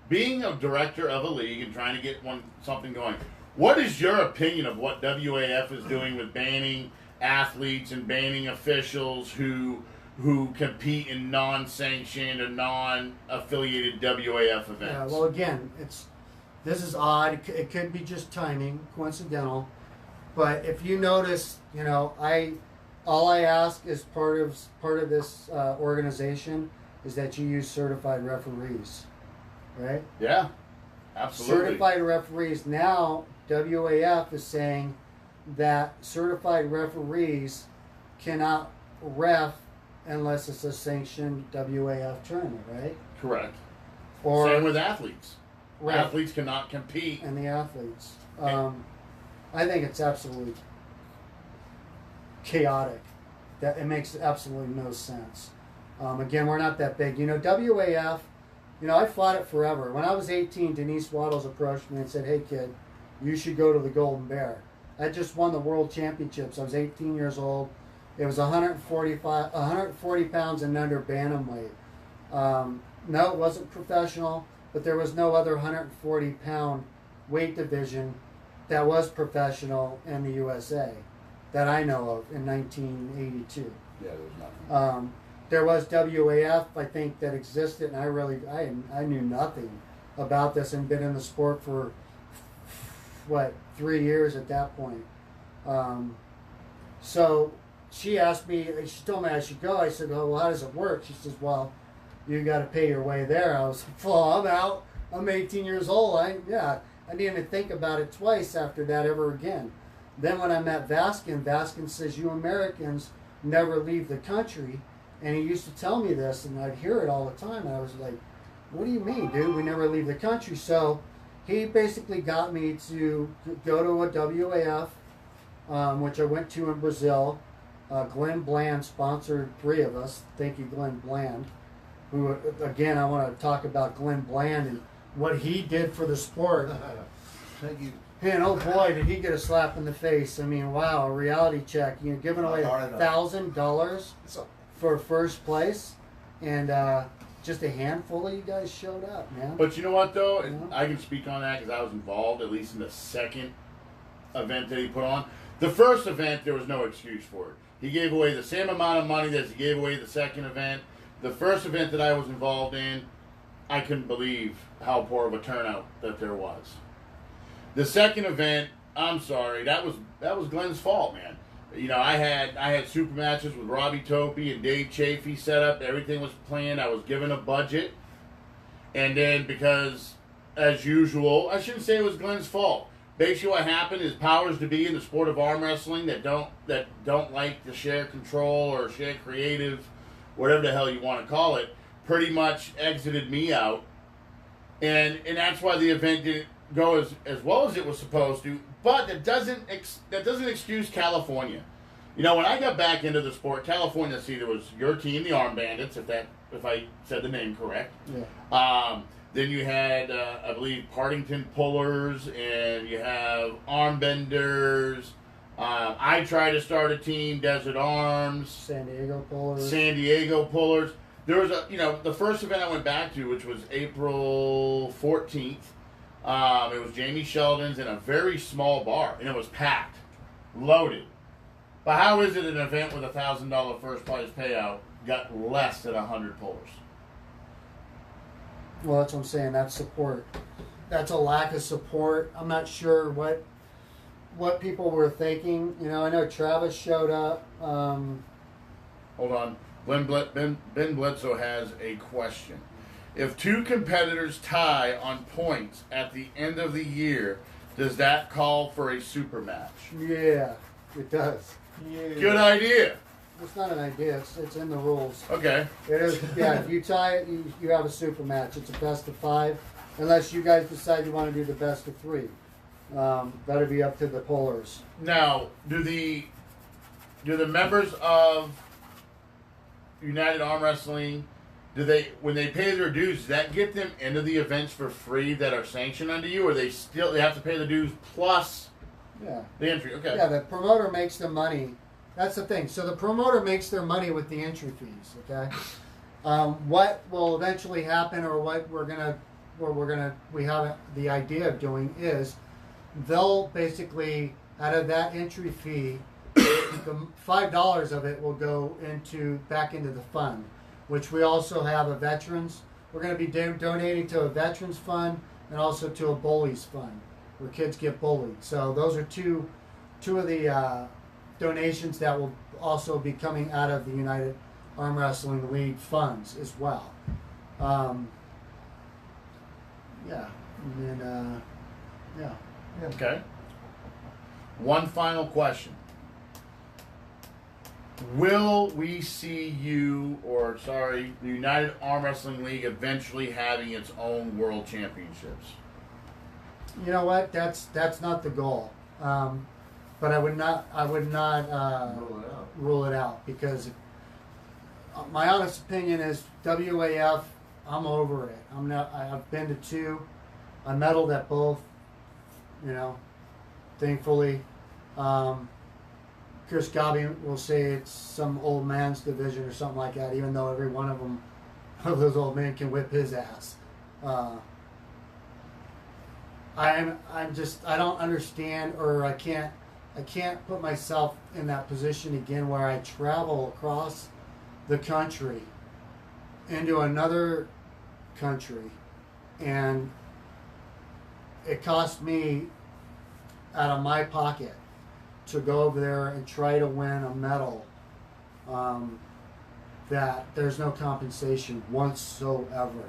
being a director of a league and trying to get something going. What is your opinion of what WAF is doing with banning athletes and banning officials who compete in non-sanctioned or non-affiliated WAF events? Yeah, well, again, this is odd. It could be just timing, coincidental. But if you notice, all I ask as part of this organization is that you use certified referees, right? Yeah, absolutely. Certified referees. Now, WAF is saying that certified referees cannot ref unless it's a sanctioned WAF tournament, right? Correct. Or same with athletes. Right. Athletes cannot compete. And the athletes. I think it's absolutely chaotic. That it makes absolutely no sense. Again, we're not that big. WAF, I fought it forever. When I was 18, Denise Waddles approached me and said, "Hey kid, you should go to the Golden Bear." I just won the world championships. I was 18 years old. It was 140 pounds and under bantamweight. No, it wasn't professional, but there was no other 140-pound weight division that was professional in the USA that I know of in 1982. Yeah, there was nothing. There was WAF, I think, that existed, and I knew nothing about this and been in the sport for, 3 years at that point. So she asked me, she told me I should go. I said, "Oh, well, how does it work?" She says, "Well, you got to pay your way there." I was like, "Well, I'm out. I'm 18 years old. I didn't even think about it twice after that ever again." Then when I met Vaskin says, "You Americans never leave the country." And he used to tell me this, and I'd hear it all the time. And I was like, "What do you mean, dude? We never leave the country." So he basically got me to go to a WAF, which I went to in Brazil. Glenn Bland sponsored 3 of us. Thank you, Glenn Bland. Who, again, I want to talk about Glenn Bland and what he did for the sport. Thank you. And oh boy, did he get a slap in the face. I mean, wow, a reality check. Giving away $1,000 for first place, and just a handful of you guys showed up, man. But you know what, though? I can speak on that because I was involved, at least in the second event that he put on. The first event, there was no excuse for it. He gave away the same amount of money that he gave away the second event. The first event that I was involved in, I couldn't believe how poor of a turnout that there was. The second event, I'm sorry, that was Glenn's fault, man. I had super matches with Robbie Topi and Dave Chafee set up. Everything was planned. I was given a budget, and then because, as usual, I shouldn't say it was Glenn's fault. Basically, what happened is powers to be in the sport of arm wrestling that don't like to share control or share creative, whatever the hell you want to call it, pretty much exited me out, and that's why the event didn't go as well as it was supposed to. But that doesn't excuse California. When I got back into the sport, California, there was your team, the Arm Bandits, if I said the name correct. Yeah. Then you had, I believe, Partington Pullers, and you have Arm Benders. I tried to start a team, Desert Arms. San Diego Pullers. There was the first event I went back to, which was April 14th. It was Jamie Sheldon's in a very small bar, and it was packed, loaded. But how is it an event with $1,000 first prize payout got less than 100 pullers? Well, that's what I'm saying. That's support. That's a lack of support. I'm not sure what people were thinking. I know Travis showed up. Hold on. Ben Bledsoe has a question. If 2 competitors tie on points at the end of the year, does that call for a super match? Yeah, it does. Yeah. Good idea. It's not an idea. It's in the rules. Okay. It is. Yeah, if you tie it, you have a super match. It's a best of 5, unless you guys decide you want to do the best of 3. That'll be up to the pullers. Now, do the do the members of United Arm Wrestling, do they, when they pay their dues, does that get them into the events for free that are sanctioned under you, or they have to pay the dues plus Yeah. the entry? Okay. Yeah, the promoter makes the money. That's the thing. So the promoter makes their money with the entry fees. Okay. What will eventually happen, or what we have the idea of doing is, they'll basically, out of that entry fee, the $5 of it will go back into the fund, which we also have a veterans. We're going to be donating to a veterans fund and also to a bullies fund, where kids get bullied. So those are two of the donations that will also be coming out of the United Arm Wrestling League funds as well. Yeah, and then yeah. Okay. One final question. Will we see the United Arm Wrestling League eventually having its own world championships? You know what? That's not the goal. But I would not rule it out, because my honest opinion is WAF. I'm over it. I've been to 2. I medaled at both. You know, thankfully. Chris Gobby will say it's some old man's division or something like that, even though every one of them, of those old men, can whip his ass. I don't understand, or I can't put myself in that position again where I travel across the country into another country, and it cost me out of my pocket to go over there and try to win a medal, that there's no compensation whatsoever.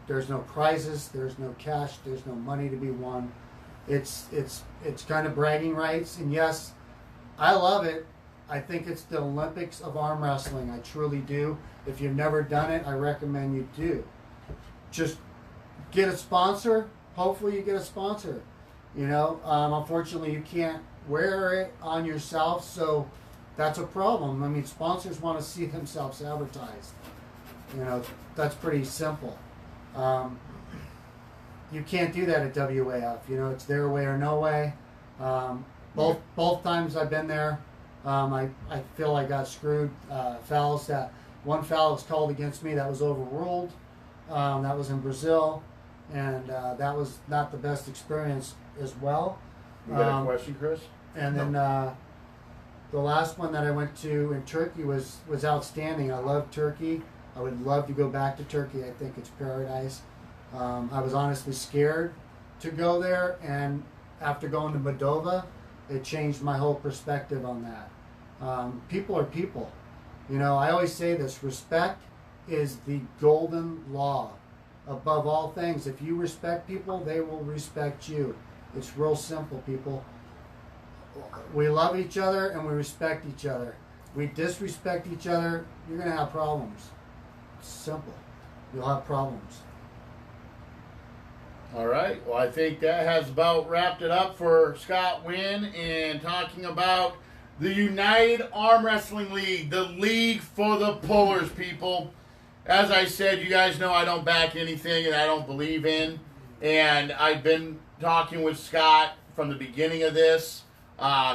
There's no prizes, there's no cash, there's no money to be won. It's kind of bragging rights, and yes, I love it. I think it's the Olympics of arm wrestling. I truly do. If you've never done it, I recommend you do. Just get a sponsor. Hopefully you get a sponsor. You know, unfortunately you can't wear it on yourself, so that's a problem. I mean, sponsors want to see themselves advertised. You know, that's pretty simple. You can't do that at WAF. You know, it's their way or no way. Both times I've been there, I feel I got screwed. Fouls one foul was called against me that was overruled. That was in Brazil, and that was not the best experience as well. You got a question, Chris? And then the last one that I went to in Turkey was outstanding. I love Turkey. I would love to go back to Turkey. I think it's paradise. I was honestly scared to go there, and after going to Moldova, it changed my whole perspective on that. People are people. You know, I always say this: respect is the golden law. Above all things, if you respect people, they will respect you. It's real simple, people. We love each other and we respect each other. We disrespect each other, you're going to have problems. It's simple. You'll have problems. All right. Well, I think that has about wrapped it up for Scott WYNN in talking about the United Arm Wrestling League, the league for the pullers, people. As I said, you guys know I don't back anything that I don't believe in. And I've been talking with Scott from the beginning of this.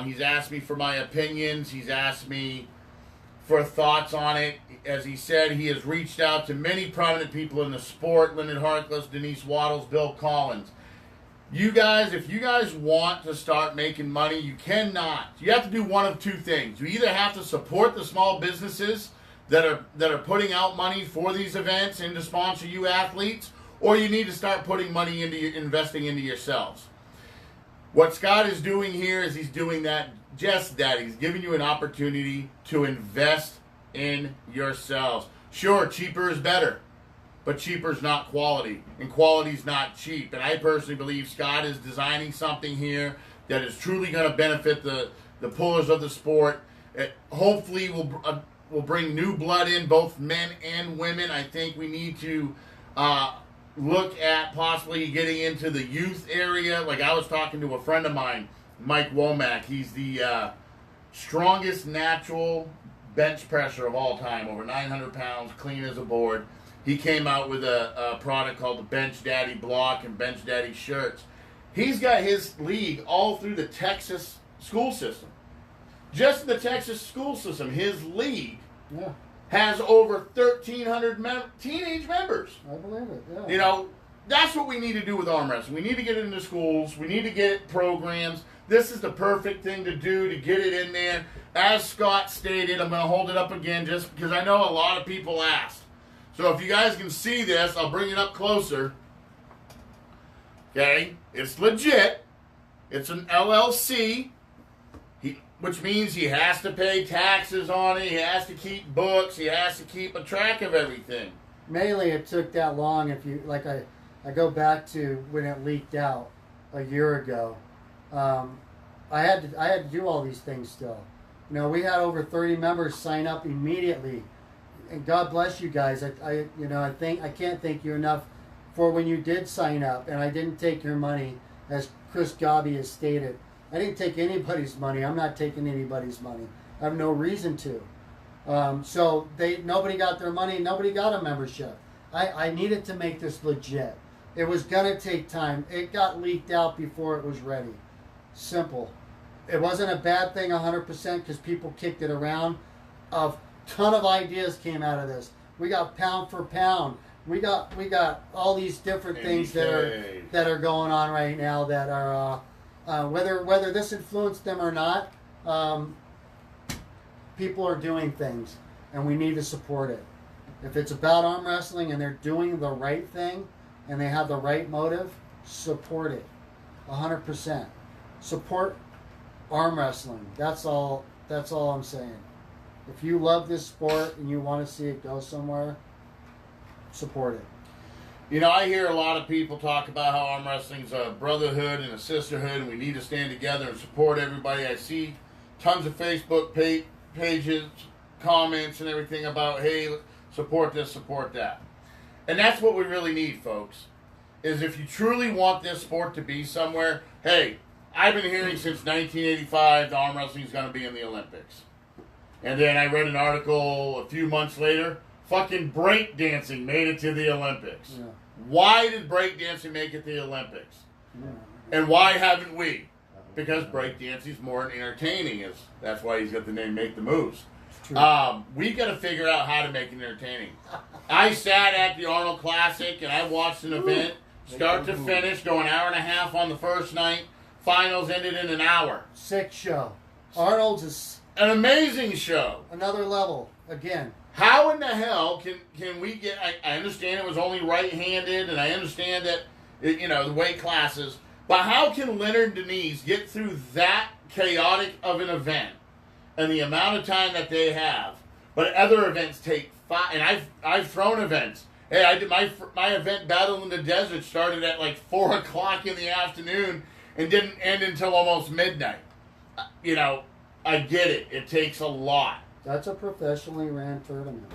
He's asked me for my opinions. He's asked me for thoughts on it. As he said, he has reached out to many prominent people in the sport: Lyndon Harkless, Denise Waddles, Bill Collins. You guys, if you guys want to start making money, you cannot. You have to do one of two things. You either have to support the small businesses that are putting out money for these events and to sponsor you athletes, or you need to start putting money into investing into yourselves. What Scott is doing here is he's doing that, just that. He's giving you an opportunity to invest in yourselves. Sure, cheaper is better, but cheaper is not quality, and quality is not cheap. And I personally believe Scott is designing something here that is truly going to benefit the pullers of the sport. It hopefully will bring new blood in, both men and women. I think we need to look at possibly getting into the youth area. Like I was talking to a friend of mine, Mike Womack. He's the strongest natural bench pressure of all time, over 900 pounds, clean as a board. He came out with a product called the Bench Daddy Block and Bench Daddy Shirts. He's got his league all through the Texas school system. Just in the Texas school system, his league has over 1,300 teenage members. I believe it, yeah. You know, that's what we need to do with arm wrestling. We need to get it into schools. We need to get programs. This is the perfect thing to do to get it in there. As Scott stated, I'm going to hold it up again just because I know a lot of people asked. So if you guys can see this, I'll bring it up closer. Okay, it's legit. It's an LLC, which means he has to pay taxes on it. He has to keep books. He has to keep a track of everything. Mainly, it took that long. If you like, I go back to when it leaked out a year ago. I had to do all these things still. You know, we had over 30 members sign up immediately, and God bless you guys. I can't thank you enough for when you did sign up, and I didn't take your money, as Chris Gabi has stated. I didn't take anybody's money. I'm not taking anybody's money. I have no reason to. So nobody got their money. Nobody got a membership. I needed to make this legit. It was gonna take time. It got leaked out before it was ready. Simple. It wasn't a bad thing 100% because people kicked it around. A ton of ideas came out of this. We got pound for pound. We got all these different things that are going on right now that are whether this influenced them or not. People are doing things, and we need to support it. If it's about arm wrestling and they're doing the right thing and they have the right motive, support it 100%. Support arm wrestling. That's all I'm saying. If you love this sport and you want to see it go somewhere, support it. You know, I hear a lot of people talk about how arm wrestling's a brotherhood and a sisterhood, and we need to stand together and support everybody. I see tons of Facebook pages, comments, and everything about, hey, support this, support that. And that's what we really need, folks, is if you truly want this sport to be somewhere, hey, I've been hearing since 1985 the arm wrestling is going to be in the Olympics. And then I read an article a few months later, fucking breakdancing made it to the Olympics. Yeah. Why did breakdancing make it to the Olympics? Yeah. And why haven't we? Because breakdancing is more entertaining. That's why he's got the name Make the Moves. We've got to figure out how to make it entertaining. I sat at the Arnold Classic and I watched an event, start to finish, go an hour and a half on the first night. Finals ended in an hour. Sick show. Arnold's is an amazing show. Another level again. How in the hell can we get? I understand it was only right-handed, and I understand that the weight classes. But how can Leonard Denise get through that chaotic of an event and the amount of time that they have? But other events take 5. And I've thrown events. Hey, I did my event, Battle in the Desert, started at like 4 o'clock in the afternoon and didn't end until almost midnight. I get it. It takes a lot. That's a professionally ran tournament.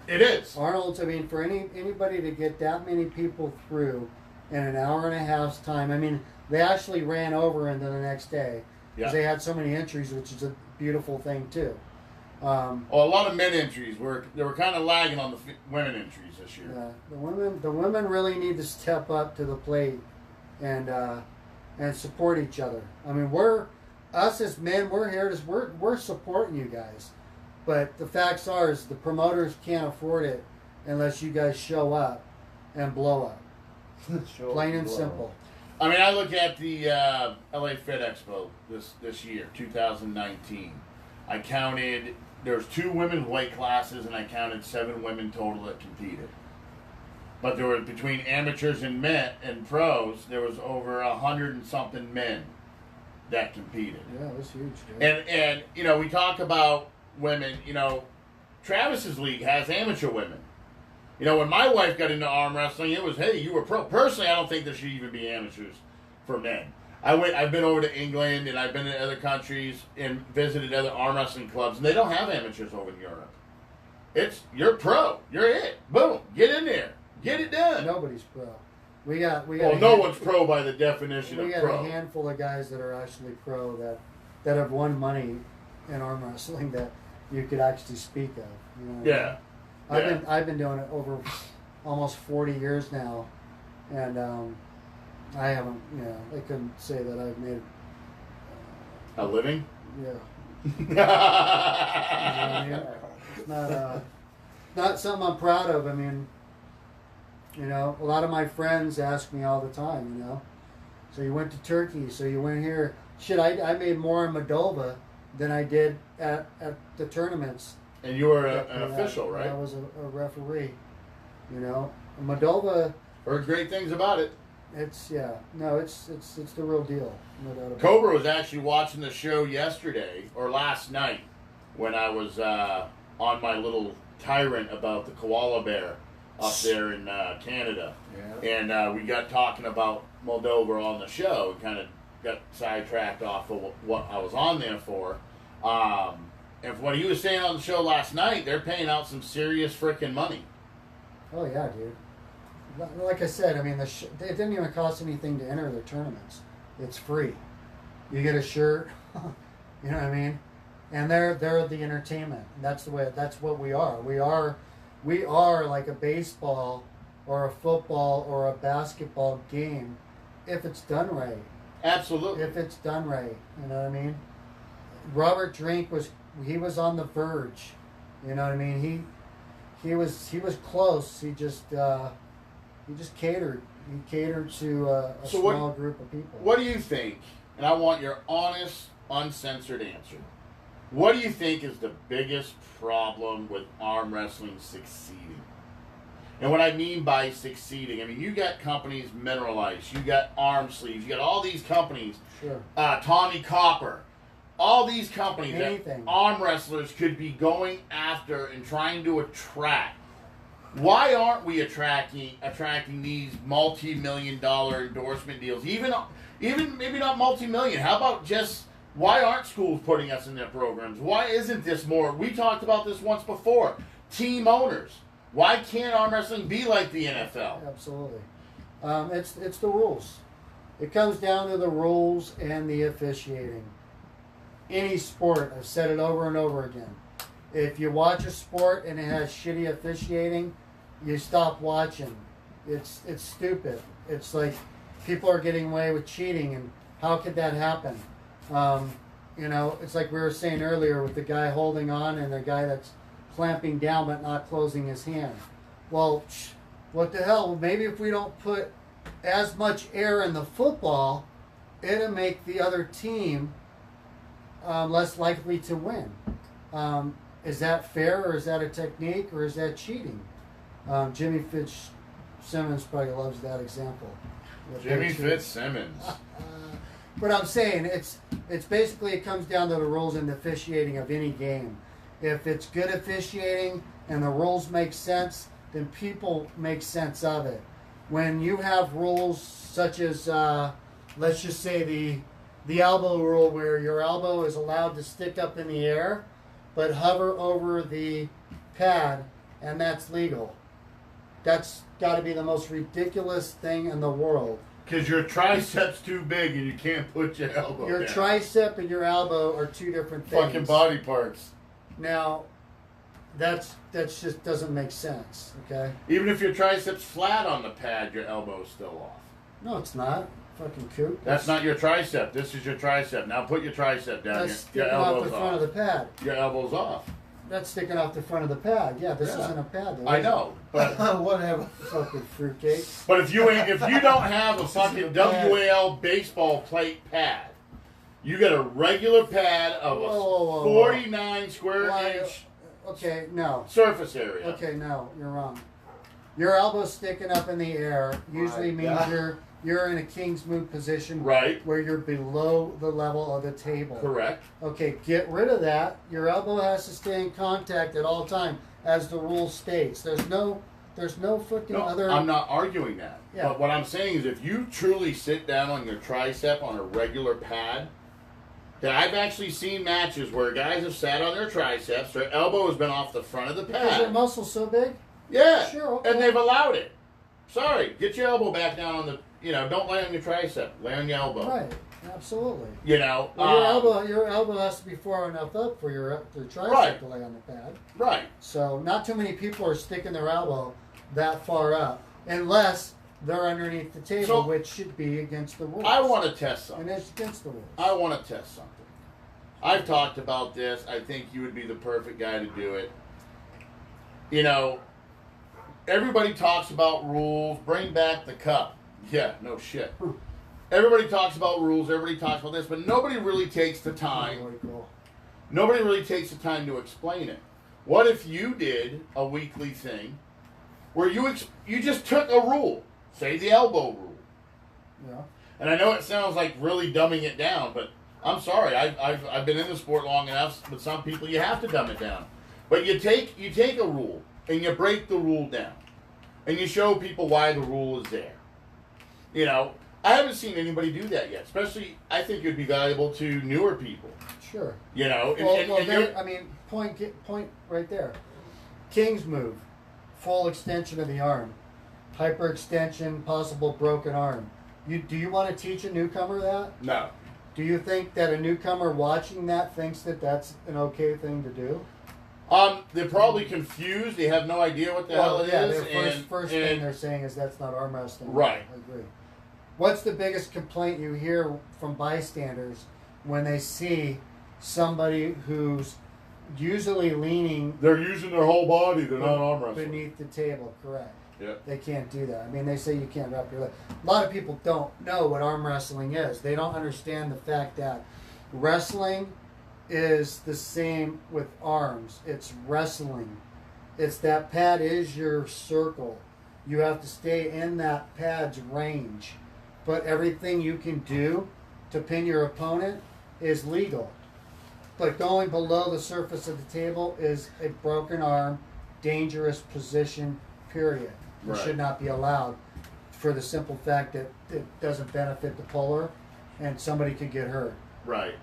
It is. Arnold's, for anybody to get that many people through in an hour and a half's time, they actually ran over into the next day because they had so many entries, which is a beautiful thing too. A lot of men entries they were kind of lagging on the women entries this year. Yeah, the women really need to step up to the plate and support each other. Us as men, we're here we're supporting you guys. But the facts are is the promoters can't afford it unless you guys show up and blow up. Plain and simple. I look at the LA Fit Expo this year, 2019. I counted, there's 2 women's weight classes, and I counted 7 women total that competed. But there were, between amateurs and men and pros, there was over 100 and something men that competed. Yeah, it was huge. And we talk about women, Travis's league has amateur women. When my wife got into arm wrestling, it was, hey, you were pro. Personally, I don't think there should even be amateurs for men. I've been over to England and I've been to other countries and visited other arm wrestling clubs, and they don't have amateurs over in Europe. You're pro. You're it. Boom. Get in there. Get it done. Nobody's pro. We got no one's pro by the definition of pro. We got a handful of guys that are actually pro that have won money in arm wrestling that you could actually speak of. You know what I Yeah. mean? I've been doing it over almost 40 years now, and I haven't. I couldn't say that I've made. A living? Yeah. You know Yeah. what I mean? It's not something I'm proud of. I mean, a lot of my friends ask me all the time. So you went to Turkey. So you went here. Shit, I made more in Moldova than I did at the tournaments. And you were an official, right? I was a referee. Moldova. Heard great things about it. It's the real deal. No doubt about it. Cobra was actually watching the show yesterday or last night when I was on my little tyrant about the koala bear up there in Canada. Yeah. And we got talking about Moldova on the show and kind of got sidetracked off of what I was on there for. And what he was saying on the show last night, they're paying out some serious freaking money. Oh yeah, dude. Like I said, I mean, it didn't even cost anything to enter the tournaments. It's free. You get a shirt, you know what I mean, and they're the entertainment. That's what we are. We are like a baseball or a football or a basketball game, if it's done right. Absolutely. If it's done right, you know what I mean. Robert Drink was on the verge, you know what I mean. He was close. He just catered. He catered to a small group of people. What do you think? And I want your honest, uncensored answer. What do you think is the biggest problem with arm wrestling succeeding? And what I mean by succeeding, I mean, you got companies, Mineral Ice, you got Arm Sleeves, you got all these companies, Sure. Tommy Copper, all these companies Anything. that arm wrestlers could be going after and trying to attract. Why aren't we attracting these multi-million-dollar endorsement deals? Even maybe not multi-million. How about just, why aren't schools putting us in their programs? Why isn't this more? We talked about this once before. Team owners. Why can't arm wrestling be like the NFL? Absolutely. It's the rules. It comes down to the rules and the officiating. Any sport, I've said it over and over again. If you watch a sport and it has shitty officiating, you stop watching. It's stupid. It's like people are getting away with cheating, and how could that happen? It's like we were saying earlier with the guy holding on and the guy that's clamping down but not closing his hand. Well, what the hell? Maybe if we don't put as much air in the football, it'll make the other team less likely to win. Is that fair, or is that a technique, or is that cheating? Jimmy Fitzsimmons probably loves that example. Jimmy Fitzsimmons. But I'm saying it's basically, it comes down to the rules and the officiating of any game. If it's good officiating and the rules make sense, then people make sense of it. When you have rules such as, let's just say the elbow rule, where your elbow is allowed to stick up in the air, but hover over the pad, and that's legal. That's got to be the most ridiculous thing in the world. Because your tricep's too big and you can't put your elbow Your down. tricep and your elbow are two different things. Fucking body parts. Now, that's just doesn't make sense, okay? Even if your tricep's flat on the pad, your elbow's still off. No, it's not. Fucking coot. That's not your tricep. This is your tricep. Now put your tricep down. That's Your sticking off elbow's the front off. of the pad. Your elbow's off. That's sticking off the front of the pad. Yeah, this Yeah. isn't a pad. Though, I is it? know, but Whatever. Fucking fruitcake. but if you don't have a fucking a pad. WAL baseball plate pad, you got a regular pad of a Whoa. 49 square Why- inch Okay, no. surface area. Okay, no, you're wrong. Your elbow's sticking up in the air usually My means God. you're in a king's moot position, Right. where you're below the level of the table. Correct. Okay, get rid of that. Your elbow has to stay in contact at all time, as the rule states. There's no fucking No, other. I'm not arguing that. Yeah. But what I'm saying is, if you truly sit down on your tricep on a regular pad, that I've actually seen matches where guys have sat on their triceps, their elbow has been off the front of the Is your pad. muscle so big? Yeah. Sure, okay. And they've allowed it. Sorry, get your elbow back down on the. Don't lay on your tricep. Lay on your elbow. Right. Absolutely. You know, Well, your elbow has to be far enough up for your tricep Right. to lay on the pad. right. So not too many people are sticking their elbow that far up, unless they're underneath the table, So- which should be against the rules. I want to test and something. it's against the rules. I want to test something. I've talked about this. I think you would be the perfect guy to do it. You know, everybody talks about rules. Bring back the cup. Yeah, no shit. Everybody talks about rules. Everybody talks about this, but nobody really takes the time. Really cool. Nobody really takes the time to explain it. What if you did a weekly thing where you just took a rule, say the elbow rule, Yeah. and I know it sounds like really dumbing it down, but I'm sorry, I've been in the sport long enough. With some people, you have to dumb it down. But you take a rule and you break the rule down, and you show people why the rule is there. You know, I haven't seen anybody do that yet. Especially, I think it would be valuable to newer people. Sure. You know, I mean, point right there. King's move, full extension of the arm, hyperextension, possible broken arm. Do you want to teach a newcomer that? no. Do you think that a newcomer watching that thinks that that's an okay thing to do? They're probably confused. They have no idea what the hell it is. Their first thing they're saying is that's not arm wrestling. Right. I agree. What's the biggest complaint you hear from bystanders when they see somebody who's usually leaning They're using their whole body. They're not arm wrestling. beneath the table? Correct. Yeah. They can't do that. I mean, they say you can't wrap your leg. A lot of people don't know what arm wrestling is. They don't understand the fact that wrestling is the same with arms. It's wrestling. It's that pad is your circle. You have to stay in that pad's range. But everything you can do to pin your opponent is legal. But going below the surface of the table is a broken arm, dangerous position, period. It Right. should not be allowed for the simple fact that it doesn't benefit the puller and somebody could get hurt. Right.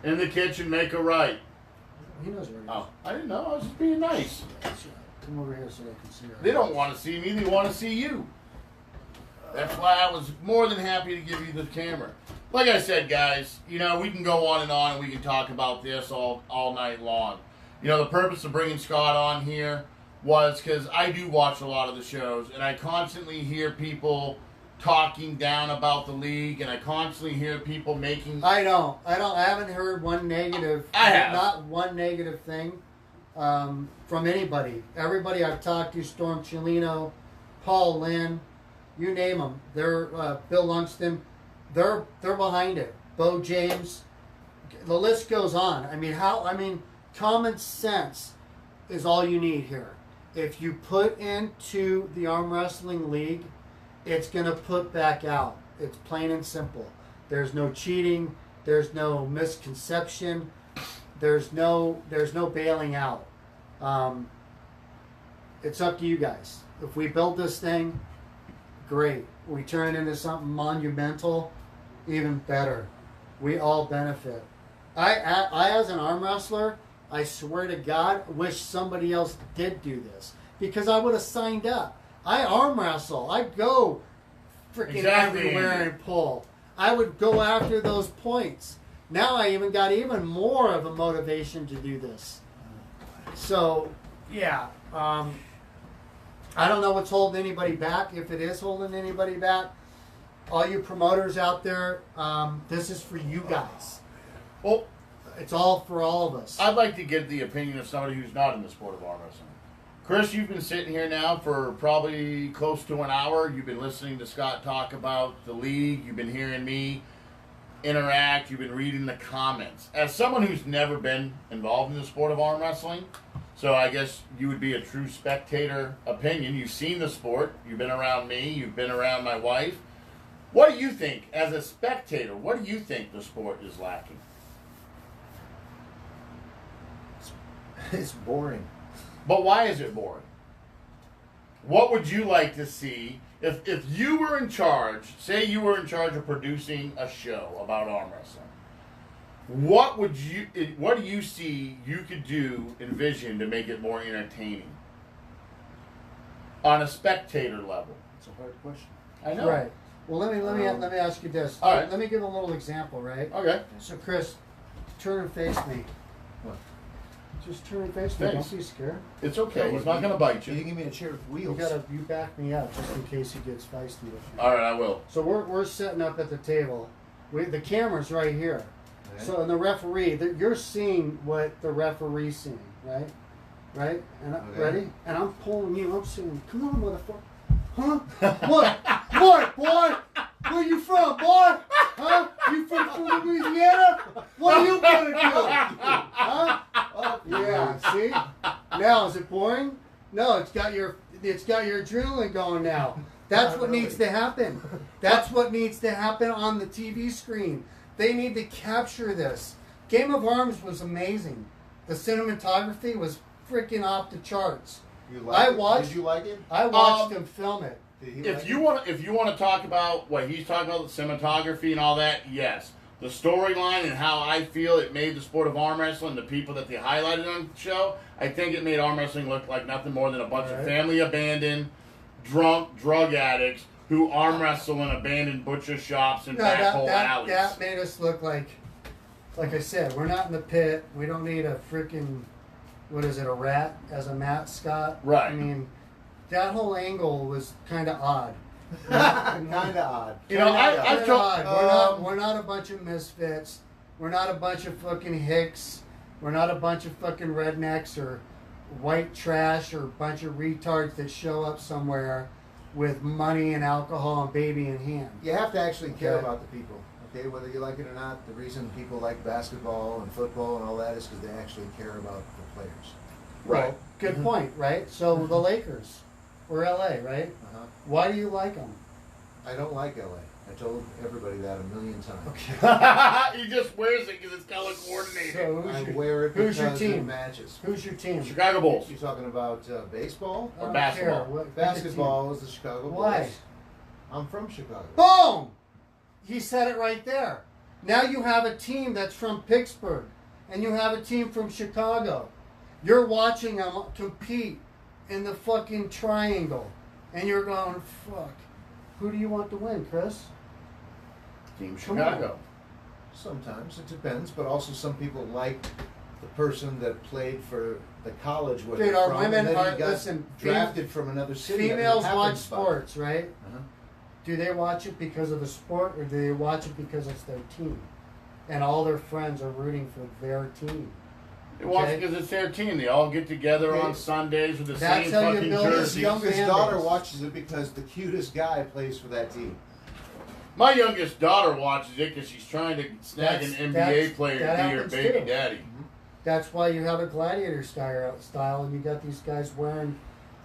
In the kitchen, make a right. He knows where he is. Oh, I didn't know. I was just being nice. Come over here so they can see her. They don't want to see me. They want to see you. That's why I was more than happy to give you the camera. Like I said, guys, you know, we can go on and we can talk about this all night long. You know, the purpose of bringing Scott on here was because I do watch a lot of the shows, and I constantly hear people talking down about the league, and I constantly hear people making... I haven't heard one negative. I have. Not one negative thing from anybody. Everybody I've talked to, Storm Chilino, Paul Lynn, you name them. They're Bill Lungston. They're behind it. Bo James. The list goes on. I mean, common sense is all you need here. If you put into the arm wrestling league, it's going to put back out. It's plain and simple. There's no cheating. There's no misconception. There's no bailing out. It's up to you guys. If we build this thing, great. We turn it into something monumental, even better. We all benefit. I as an arm wrestler, I swear to God, wish somebody else did do this because I would have signed up. I arm wrestle. I go freaking everywhere and pull. I would go after those points. Now I even got even more of a motivation to do this. So, yeah. I don't know what's holding anybody back. If it is holding anybody back, all you promoters out there, this is for you guys. Well, it's all for all of us. I'd like to get the opinion of somebody who's not in the sport of arm wrestling. Chris, you've been sitting here now for probably close to an hour. You've been listening to Scott talk about the league. You've been hearing me interact. You've been reading the comments. As someone who's never been involved in the sport of arm wrestling, so I guess you would be a true spectator opinion. You've seen the sport. You've been around me. You've been around my wife. What do you think, as a spectator, what do you think the sport is lacking? It's boring. But why is it boring? What would you like to see if you were in charge, say you were in charge of producing a show about arm wrestling? What do you see you could do, envision, to make it more entertaining? On a spectator level. It's a hard question. I know. Right. Well, let me ask you this. All right. Let me give a little example, right? Okay. So, Chris, turn and face me. What? Just turn and face me. Thanks. Don't be scared. It's okay. He's not gonna bite You you. can give me a chair with You wheels. you back me up just in case he gets feisty with you. All right, I will. So we're setting up at the table. The camera's right here. Okay. So and the referee, you're seeing what the referee's seeing, right? Right? And Okay. ready? And I'm pulling you. I'm saying, "Come on, motherfucker." Huh? What? What, boy? Where you from, boy? Huh? You from Louisiana? What are you gonna do? Huh? Oh, yeah. See? Now is it boring? No, it's got your adrenaline going now. That's Not what really. needs to happen. That's what needs to happen on the TV screen. They need to capture this. Game of Arms was amazing. The cinematography was freaking off the charts. You like it? watched- Did you like it? I watched him film it. Did he If like you want to talk about what he's talking about, the cinematography and all that, yes. The storyline and how I feel it made the sport of arm wrestling, the people that they highlighted on the show, I think it made arm wrestling look like nothing more than a bunch of Right. family abandoned, drunk drug addicts who arm wrestle in abandoned butcher shops and back hole alleys. that made us look like I said, we're not in the pit. We don't need a freaking, what is it, a rat as a mascot? Right. I mean, that whole angle was kind of odd. Kind of odd. You know, I've Kinda told. odd. We're not a bunch of misfits. We're not a bunch of fucking hicks. We're not a bunch of fucking rednecks or white trash or a bunch of retards that show up somewhere with money and alcohol and baby in hand. You have to actually care Okay. about the people. Okay, whether you like it or not, the reason people like basketball and football and all that is because they actually care about the players. Right. Well, good point, right? So the Lakers or LA, right? Uh-huh. Why do you like them? I don't like LA. I told everybody that a million times. Okay. He just wears it because it's color coordinated. So I who's wear it who's your because it team? matches. Who's your team? Chicago Bulls. You're talking about baseball? I don't basketball. care. What- Basketball is the Chicago Why? Bulls. I'm from Chicago. Boom! He said it right there. Now you have a team that's from Pittsburgh, and you have a team from Chicago. You're watching them compete in the fucking triangle, and you're going, fuck. Who do you want to win, Chris? Team Come on. Chicago. Sometimes it depends, but also some people like the person that played for the college where Dude, they're our from, women and then are, he got listen, drafted from another city. I mean, it females watch happens, Bob. sports, right? Uh-huh. Do they watch it because of the sport, or do they watch it because it's their team? And all their friends are rooting for their team. They watch Okay. it because it's their team. They all get together Okay. on Sundays with the That's same how you fucking build His this jerseys. young youngest fan daughter base. watches it because the cutest guy plays for that team. My youngest daughter watches it because she's trying to snag That's- an NBA that's- player that to be her happens baby too. daddy. That's why you have a gladiator style, and you got these guys wearing,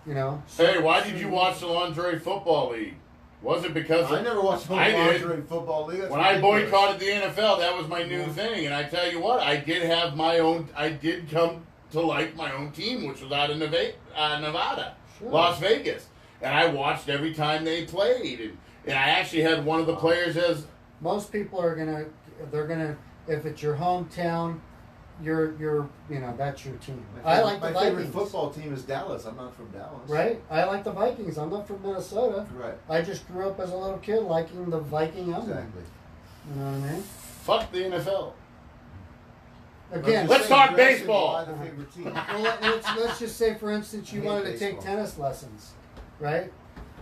you know. Hey, why did you watch the Lingerie Football League? Was it because I never watched the I did. lingerie football league. That's when I ridiculous. boycotted the NFL, that was my new thing. And I tell you what, I did have my own. I did come to like my own team, which was out of Nevada, Sure. Las Vegas, and I watched every time they played. And I actually had one of the players as Most people are they're gonna, if it's your hometown, you're, you know, that's your team. I like the my favorite Vikings. football team is Dallas. I'm not from Dallas. Right? I like the Vikings. I'm not from Minnesota. Right. I just grew up as a little kid liking the Viking emblem. Exactly. You know what I mean? fuck the NFL. Again, Let's Saying talk dressing baseball. by the favorite team. well, let's just say, for instance, you I hate wanted to take baseball. tennis lessons, right?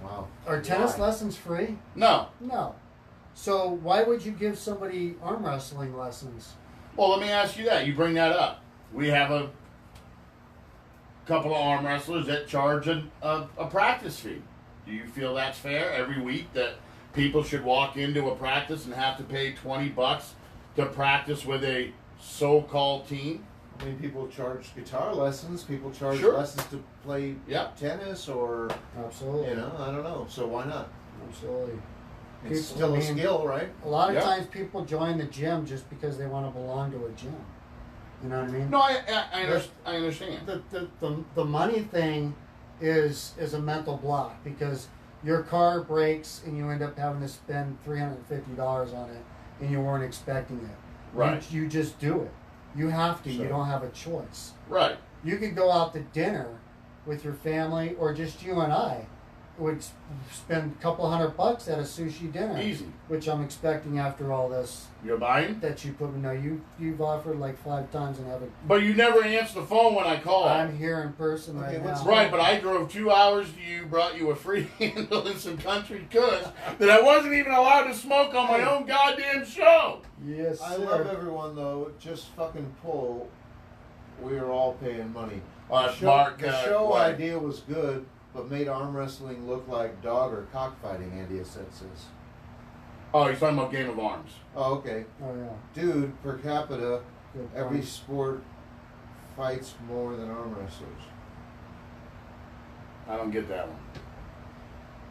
Wow. Are tennis Why? lessons free? No. No. So why would you give somebody arm wrestling lessons? Well, let me ask you that. You bring that up. We have a couple of arm wrestlers that charge a practice fee. Do you feel that's fair every week that people should walk into a practice and have to pay $20 to practice with a so-called team? I mean, people charge guitar lessons. People charge Sure. lessons to play Yep. tennis, or Absolutely. you know, I don't know. So why not? Absolutely. It's People- still I a mean, skill, right? A lot of Yeah. times people join the gym just because they want to belong to a gym. You know what I mean? No, I understand. The money thing is a mental block because your car breaks and you end up having to spend $350 on it and you weren't expecting it. Right. You just do it. You have to. So- You don't have a choice. Right. You could go out to dinner with your family or just you and I would spend a couple $100 at a sushi dinner. Easy. Which I'm expecting after all this. You're buying? That you put me. No, you've offered like 5 times and haven't. But you never answer the phone when I call. I'm here in person Okay, right what's now. Right, but I drove 2 hours to you, brought you a free handle and some country kush that I wasn't even allowed to smoke on my own goddamn show. Yes, I sir. love everyone though. Just fucking pull. We are all paying money. Mark, the show what? idea was good, but made arm wrestling look like dog or cockfighting. Andy says. Oh, he's talking about Game of Arms. Oh, okay. Oh yeah. Dude, per capita, Good every point. sport fights more than arm wrestlers. I don't get that one.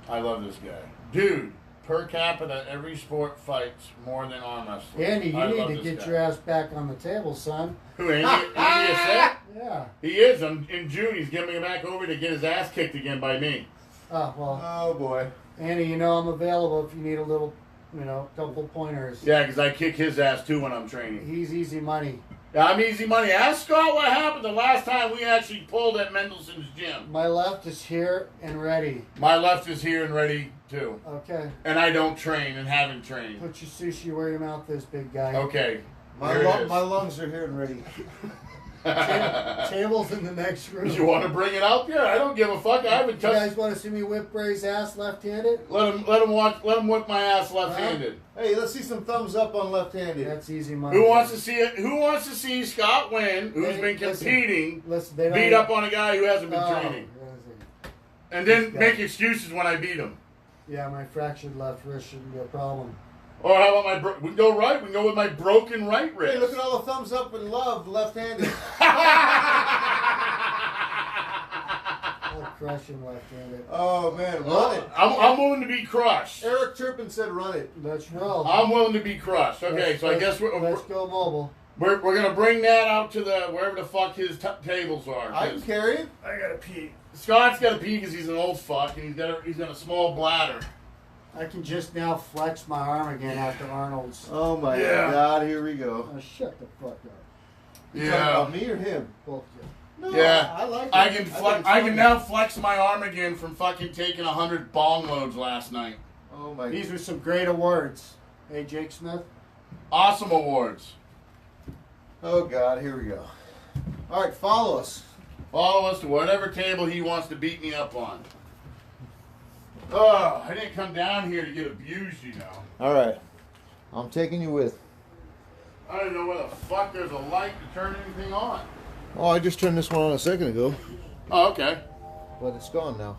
I love this guy. Dude, per capita, every sport fights more than arm wrestling. Andy, you I need love to this get guy. your ass back on the table, son. Who, Andy? Andy is set? Yeah. He is. In June, he's giving back over to get his ass kicked again by me. Oh well, Oh boy. Andy, you know I'm available if you need a little, couple pointers. Yeah, because I kick his ass too when I'm training. He's easy money. Yeah, I'm easy money. Ask Scott what happened the last time we actually pulled at Mendelssohn's gym. My left is here and ready. My left is here and ready too. Okay. And I don't train and haven't trained. Put your sushi where your mouth is, big guy. Okay. My, Here it is. my lungs are here and ready. Table's in the next room. You want to bring it up? Yeah, I don't give a fuck. I haven't You touched. guys want to see me whip Bray's ass left-handed? Let him whip my ass left-handed. Hey, let's see some thumbs up on left-handed. That's easy money. Who wants to see it? Who wants to see Scott Wynn, who's Hey, been competing, Listen, they don't beat up on a guy who hasn't been Oh, training, listen. and then Yeah. make excuses when I beat him? Yeah, my fractured left wrist shouldn't be a problem. Or how about we can go right? We can go with my broken right wrist. Hey, look at all the thumbs up and love left-handed. I'll crush him left-handed. Oh man, run it. I'm willing to be crushed. Eric Turpin said run it. Let's roll. I'm willing to be crushed. Okay, so I guess let's go mobile. we're gonna bring that out to the wherever the fuck his tables are. I can carry it. I gotta pee. Scott's gotta pee because he's an old fuck and he's got a small bladder. I can just now flex my arm again after Arnold's. Oh my Yeah. God, here we go. Oh, shut the fuck up. You talking about me or him? Both you. No, Yeah. I like it. I can think flex. it's I can funny. now flex my arm again from fucking taking 100 bong loads last night. Oh my. These were some great awards. Hey, Jake Smith. Awesome awards. Oh God, here we go. All right, follow us. Follow us to whatever table he wants to beat me up on. Oh, I didn't come down here to get abused, you know. All right, I'm taking you with. I don't know where the fuck there's a light to turn anything on. Oh, I just turned this one on a second ago, Oh, okay. but it's gone now.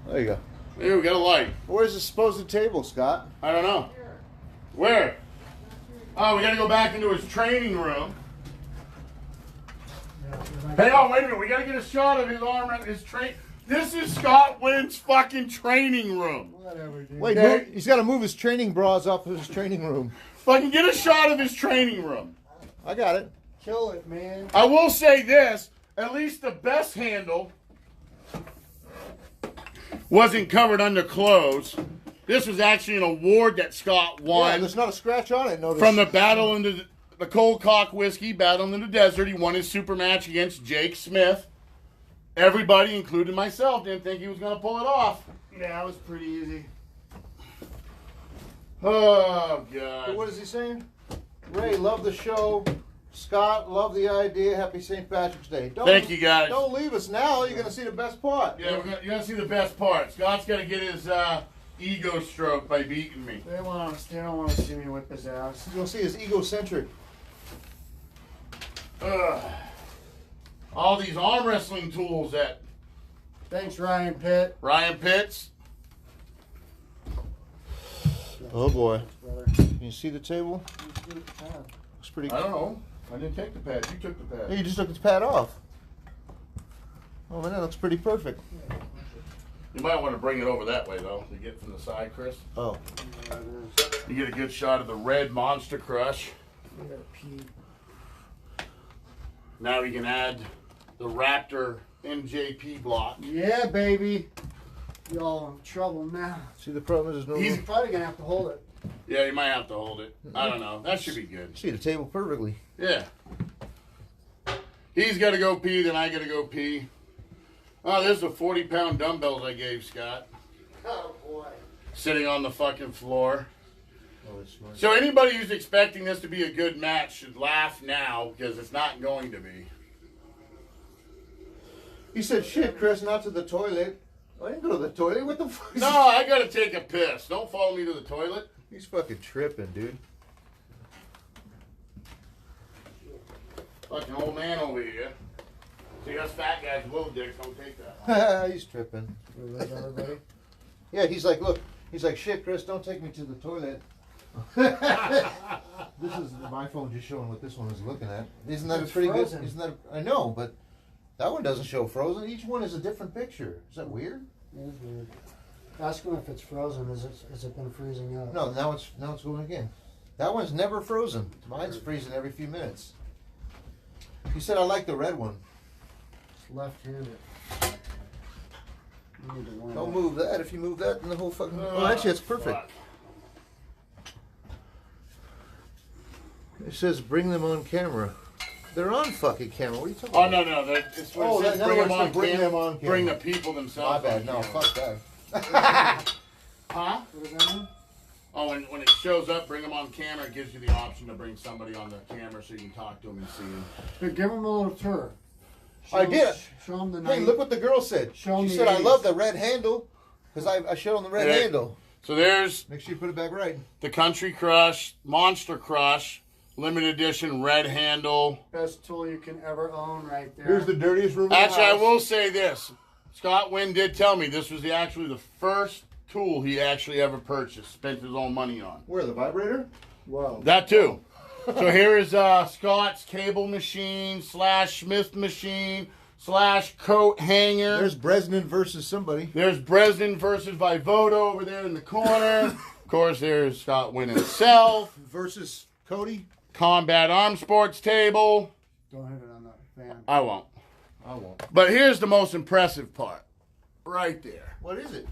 There you go. Here, we got a light. Where's the supposed table, Scott? I don't know. Where? Oh, we gotta go back into his training room. Hey, oh, wait a minute. We gotta get a shot of his arm and his train. This is Scott Wynn's fucking training room. Whatever, dude. Wait, Okay. he's got to move his training bras up to his training room. Fucking get a shot of his training room. I got it. Kill it, man. I will say this, at least the best handle wasn't covered under clothes. This was actually an award that Scott Yeah, won there's not a scratch on it. Notice. from the battle into the Cold Cock Whiskey Battle in the Desert. He won his super match against Jake Smith. Everybody, including myself, didn't think he was going to pull it off. Yeah, it was pretty easy. Oh, Hey, God. what is he saying? Ray, love the show. Scott, love the idea. Happy St. Patrick's Day. Don't, Thank you, guys. Don't leave us now. You're going to see the best part. Yeah, you're going to see the best part. Scott's got to get his ego stroked by beating me. They don't want to see me whip his ass. You'll see his egocentric. Ugh. All these arm wrestling tools that Thanks, Ryan Pitt. Ryan Pitts. Oh boy. Brother. Can you see the table? Looks pretty. I don't know. I didn't take the pad. You took the Hey, pad. you just took the pad off. Oh man, that looks pretty perfect. You might want to bring it over that way, though, to get from the side, Chris. Oh. Yeah, it is. You get a good shot of the red Monster Crush. I gotta pee. Now we can add the Raptor NJP block. Yeah, baby. Y'all in trouble now. See, the problem is there's no. He's- You're probably gonna have to hold it. Yeah, you might have to hold it. I don't know. That should be good. See the table perfectly. Yeah. He's got to go pee, then I got to go pee. Oh, there's the 40-pound dumbbells I gave Scott. Oh boy. Sitting on the fucking floor. Oh, it's smart. So anybody who's expecting this to be a good match should laugh now, because it's not going to be. He said, "Shit, Chris, not to the toilet." I didn't go to the toilet. What the fuck? No, I gotta take a piss. Don't follow me to the toilet. He's fucking tripping, dude. Fucking old man over here. See, us fat guys, little dicks, don't take that. He's tripping. Everybody. Yeah, he's like, look, he's like, "Shit, Chris, don't take me to the toilet." This is my phone just showing what this one is looking at. Isn't that It's a pretty frozen. good? Isn't that? I know, but that one doesn't show frozen. Each one is a different picture. Is that weird? It is weird. Ask him if it's frozen. Has it been freezing up? No, now it's going again. That one's never frozen. Mine's freezing every few minutes. He said, "I like the red one." It's left-handed. You need to warm Don't up. move that. If you move that, then the whole fucking. Oh, actually, it's perfect. Fuck. It says, "Bring them on camera." They're on fucking camera. What are you talking Oh, about? no. It's Oh, what it says, in other bring words, them on to bring cam- them on camera. Bring the people My themselves bad. on No, camera. fuck that. Huh? What does that mean? Oh, when it shows up, bring them on camera. It gives you the option to bring somebody on the camera so you can talk to them and see them. But give him a little tour. I did. Show him the Hey, night. look what the girl said. Show 'em She the said, "I 80s. love the red handle," because I showed on the red Yeah. handle. So there's Make sure you put it back right. the Country Crush, Monster Crush, limited edition red handle. Best tool you can ever own, right there. Here's the dirtiest room in the Actually, I house. will say this. Scott Wynn did tell me this was actually the first tool he actually ever purchased, spent his own money on. Where, the vibrator? Whoa. That too. So here is Scott's cable machine / Smith machine / coat hanger. There's Bresnan versus somebody. There's Bresnan versus Vivoda over there in the corner. Of course, there's Scott Wynn himself. Versus Cody. Combat arm sports table. Don't hit it on that fan. I won't. I won't. But here's the most impressive part. Right there. What is it?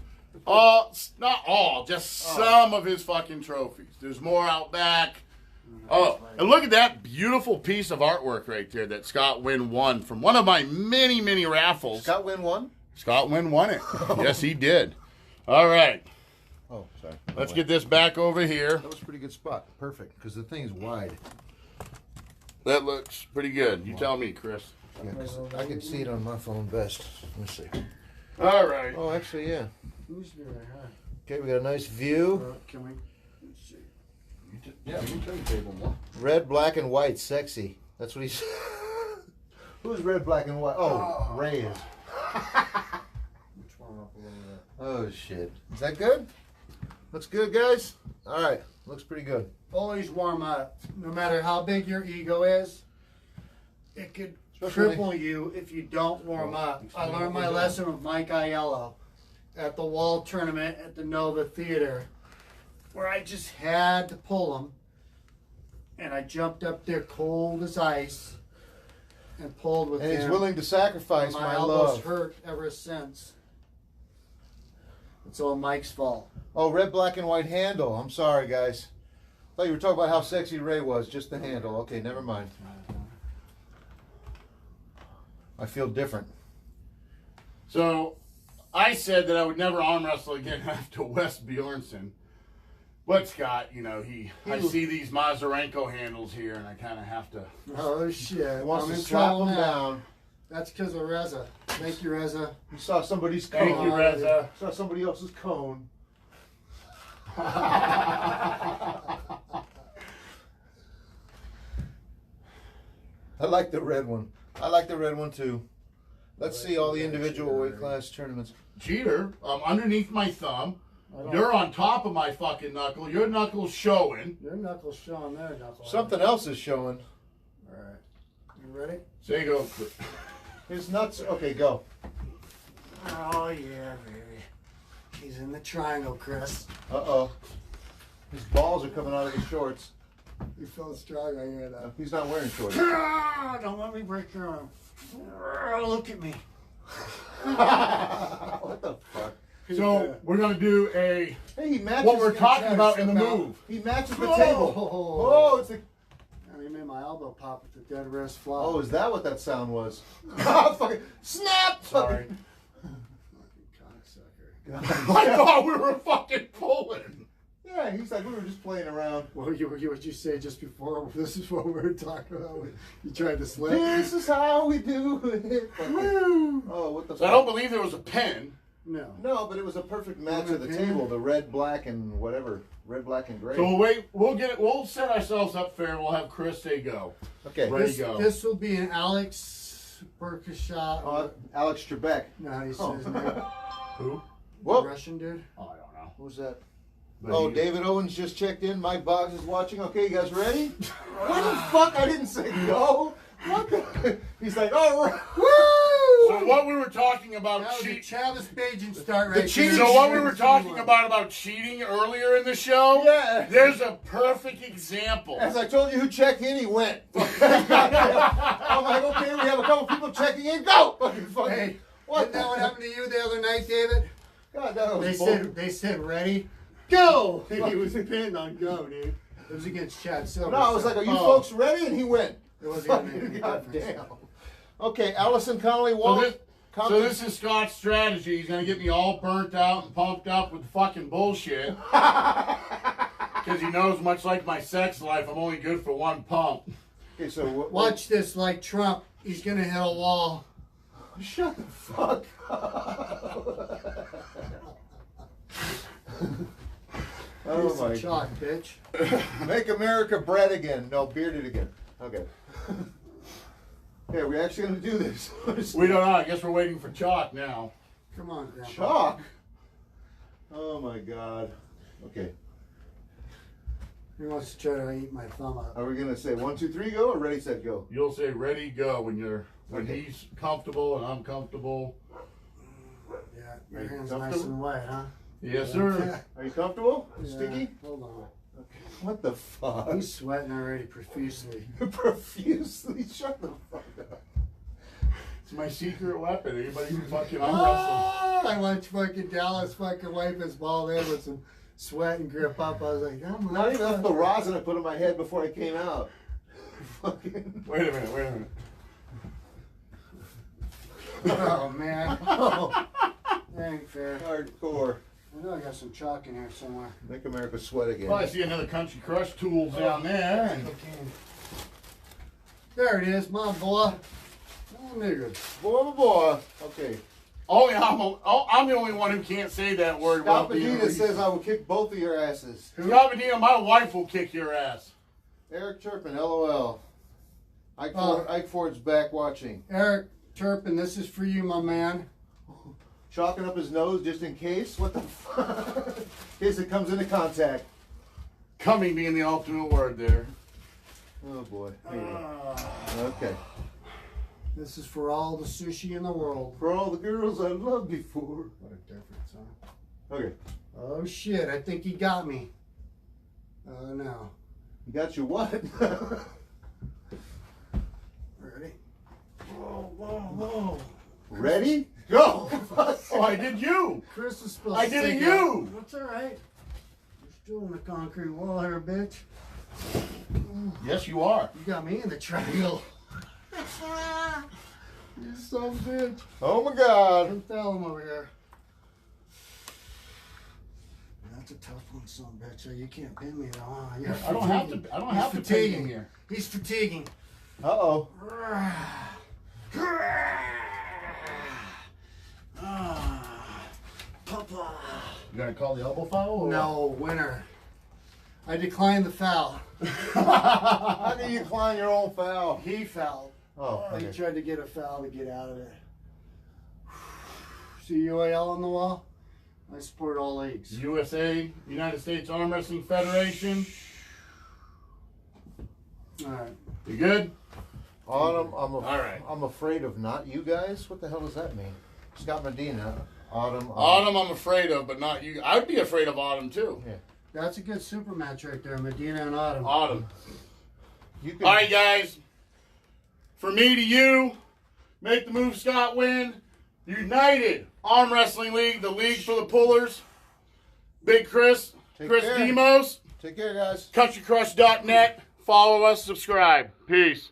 Not all, just some of his fucking trophies. There's more out back. Oh, and look at that beautiful piece of artwork right there that Scott Wynn won from one of my many, many raffles. Scott Wynn won? Scott Wynn won it. Yes, he did. All right. Oh, sorry. Let's get this back over here. That was a pretty good spot. Perfect, because the thing is wide. That looks pretty good. You tell me, Chris. Yeah, 'cause I can see it on my phone best. Let's see. All right. Oh, actually, yeah. Who's doing that? Okay, we got a nice view. Can we? Let's see. Yeah, we can turn the table more. Red, black, and white, sexy. That's what he's. Who's red, black, and white? Oh, Ray is. Let's warm up a little bit. Oh, shit. Is that good? Looks good, guys? All right. Looks pretty good. Always warm up. No matter how big your ego is, it could Especially- cripple you if you don't warm up. I learned my lesson with Mike Aiello at the wall tournament at the Nova Theater, where I just had to pull him, and I jumped up there cold as ice and pulled with And him. he's willing to sacrifice my my elbows love. hurt ever since. It's all Mike's fault. Oh, red, black, and white handle. I'm sorry, guys. Thought you were talking about how sexy Ray was. Just the handle. Okay, never mind. I feel different. So, I said that I would never arm wrestle again after Wes Bjornsson. But Scott, I see these Mazurenko handles here, and I kind of have to. Oh shit! He wants I'm to in slap trouble him now. down. That's because of Reza. Thank you, Reza. You saw somebody's cone. Thank you, Reza. Saw somebody else's cone. I like the red one. I like the red one too. Let's see all the individual weight class tournaments. Cheater, I'm underneath my thumb. I don't- You're on top of my fucking knuckle. Your knuckle's showing. Your knuckles showing there, knuckle. Something else is showing. All right. You ready? Say go. His nuts. Okay, go. Oh yeah, baby. He's in the triangle, Chris. Uh-oh. His balls are coming out of his shorts. You feel strong, I hear that. He's not wearing shorts. Ah, don't let me break your arm. Ah, look at me. What the fuck? So we're gonna do a Hey, he matches. what we're the- talking about in the step out. move. He matches the Oh. table. Oh, it's a. And he made my elbow pop with the dead wrist fly. Oh, is that what that sound was? Fucking snap! Sorry. I thought we were fucking pulling. Yeah, he's like, we were just playing around. Well, what you say just before? This is what we were talking about. You tried to slip. This is how we do it. Oh, what the So I don't believe there was a pen. No. No, but it was a perfect match of the table. The red, black, and whatever. Red, black, and gray. So we'll wait. We'll get it. We'll set ourselves up fair. We'll have Chris say go. Okay. Ready to go. This will be an Alex Berkashot. Alex Trebek. No, how do you say his name? Who? Whoop. The Russian dude. Oh, I don't know. Who's that? But Oh, he- David Owens just checked in. Mike Boggs is watching. Okay, you guys ready? What the fuck? I didn't say go. What the? He's like, all right. So what we were talking about That was a cheating. Travis Bajan start right cheating- there. So what we were talking about cheating earlier in the show. Yeah. There's a perfect example. As I told you who checked in, he went. I'm like, okay, we have a couple people checking in. Go. Hey, What isn't that what happened to you the other night, David? God, that was They said ready, go. And he was pinned on go, dude. It was against Chad Silver. No, I was like, are you Oh, folks ready? And he went. It wasn't gonna make any God difference. damn. Okay, Allison Connolly So Wall. this, so this is Scott's strategy. He's gonna get me all burnt out and pumped up with fucking bullshit. Because he knows, much like my sex life, I'm only good for one pump. Okay, so Watch this, like Trump. He's gonna hit a wall. Shut the fuck up. Oh Piece my of chalk, bitch. God. Make America bread again. No, bearded again. Okay. Okay, are we actually going to do this? We don't know. I guess we're waiting for chalk now. Come on, Grandpa. Chalk? Oh my God. Okay. He wants to try to eat my thumb up. Are we going to say 1, 2, 3, go or ready, set, go? You'll say ready, go when Okay. he's comfortable and I'm comfortable. Yeah, Are your you hand's nice comfortable? and wet, huh? Yes, sir. Are you comfortable? Yeah. Sticky? Hold on. What the fuck? He's sweating already profusely. Profusely. Shut the fuck up. It's my secret weapon. Anybody can fucking arm Oh, I watched fucking Dallas fucking wipe his bald head with some sweat and grip up. I was like, oh my Not even God. enough the rosin I put on my head before I came out. Fucking. Wait a minute. Oh man. Oh, that ain't fair. Hardcore. I know I got some chalk in here somewhere. Make America sweat again. Well, I see another Country Crush tools down there. And Okay. There it is, my boy. Oh, nigga. Boy. Okay. I'm the only one who can't say that word. Scott without being Medina a- says I will kick both of your asses. Scott Medina, my wife will kick your ass. Eric Turpin, LOL. Oh. Ike Ford's back watching. Eric Turpin, this is for you, my man. Chalking up his nose just in case. What the fuck? In case it comes into contact. Coming being the ultimate word there. Oh boy. Here you go. Okay. This is for all the sushi in the world. For all the girls I loved before. What a difference, huh? Okay. Oh shit, I think he got me. Oh no. You got your what? Ready? Whoa. Ready? Go! Oh, I did you. Chris is supposed I to did take you. out. That's alright. You're still in the concrete wall here, bitch. Yes, you are. You got me in the triangle. You son of a bitch. Oh my God. Come tell him over here. That's a tough one, son of a bitch. You can't pin me though, huh? You're I don't have to. fatiguing. I don't He's have to pay fatiguing him here. He's fatiguing. Uh-oh. Papa. You gonna call the elbow foul? Or No, winner. I declined the foul. How can you decline your own foul? He fouled. Oh, He okay. tried to get a foul to get out of it. See UAL on the wall? I support all leagues. USA, United States Arm Wrestling Federation. Alright. You good? Autumn, All right. I'm afraid of not you guys. What the hell does that mean? Scott Medina, Autumn. Autumn, I'm afraid of, but not you. I'd be afraid of Autumn too. Yeah. That's a good super match right there, Medina and Autumn. Autumn. You can. All right, guys. From me to you, make the move, Scott. Win. United Arm Wrestling League, the league for the pullers. Big Chris, Take Chris care. Demos, Take care, guys. countrycrush.net. Follow us, subscribe. Peace.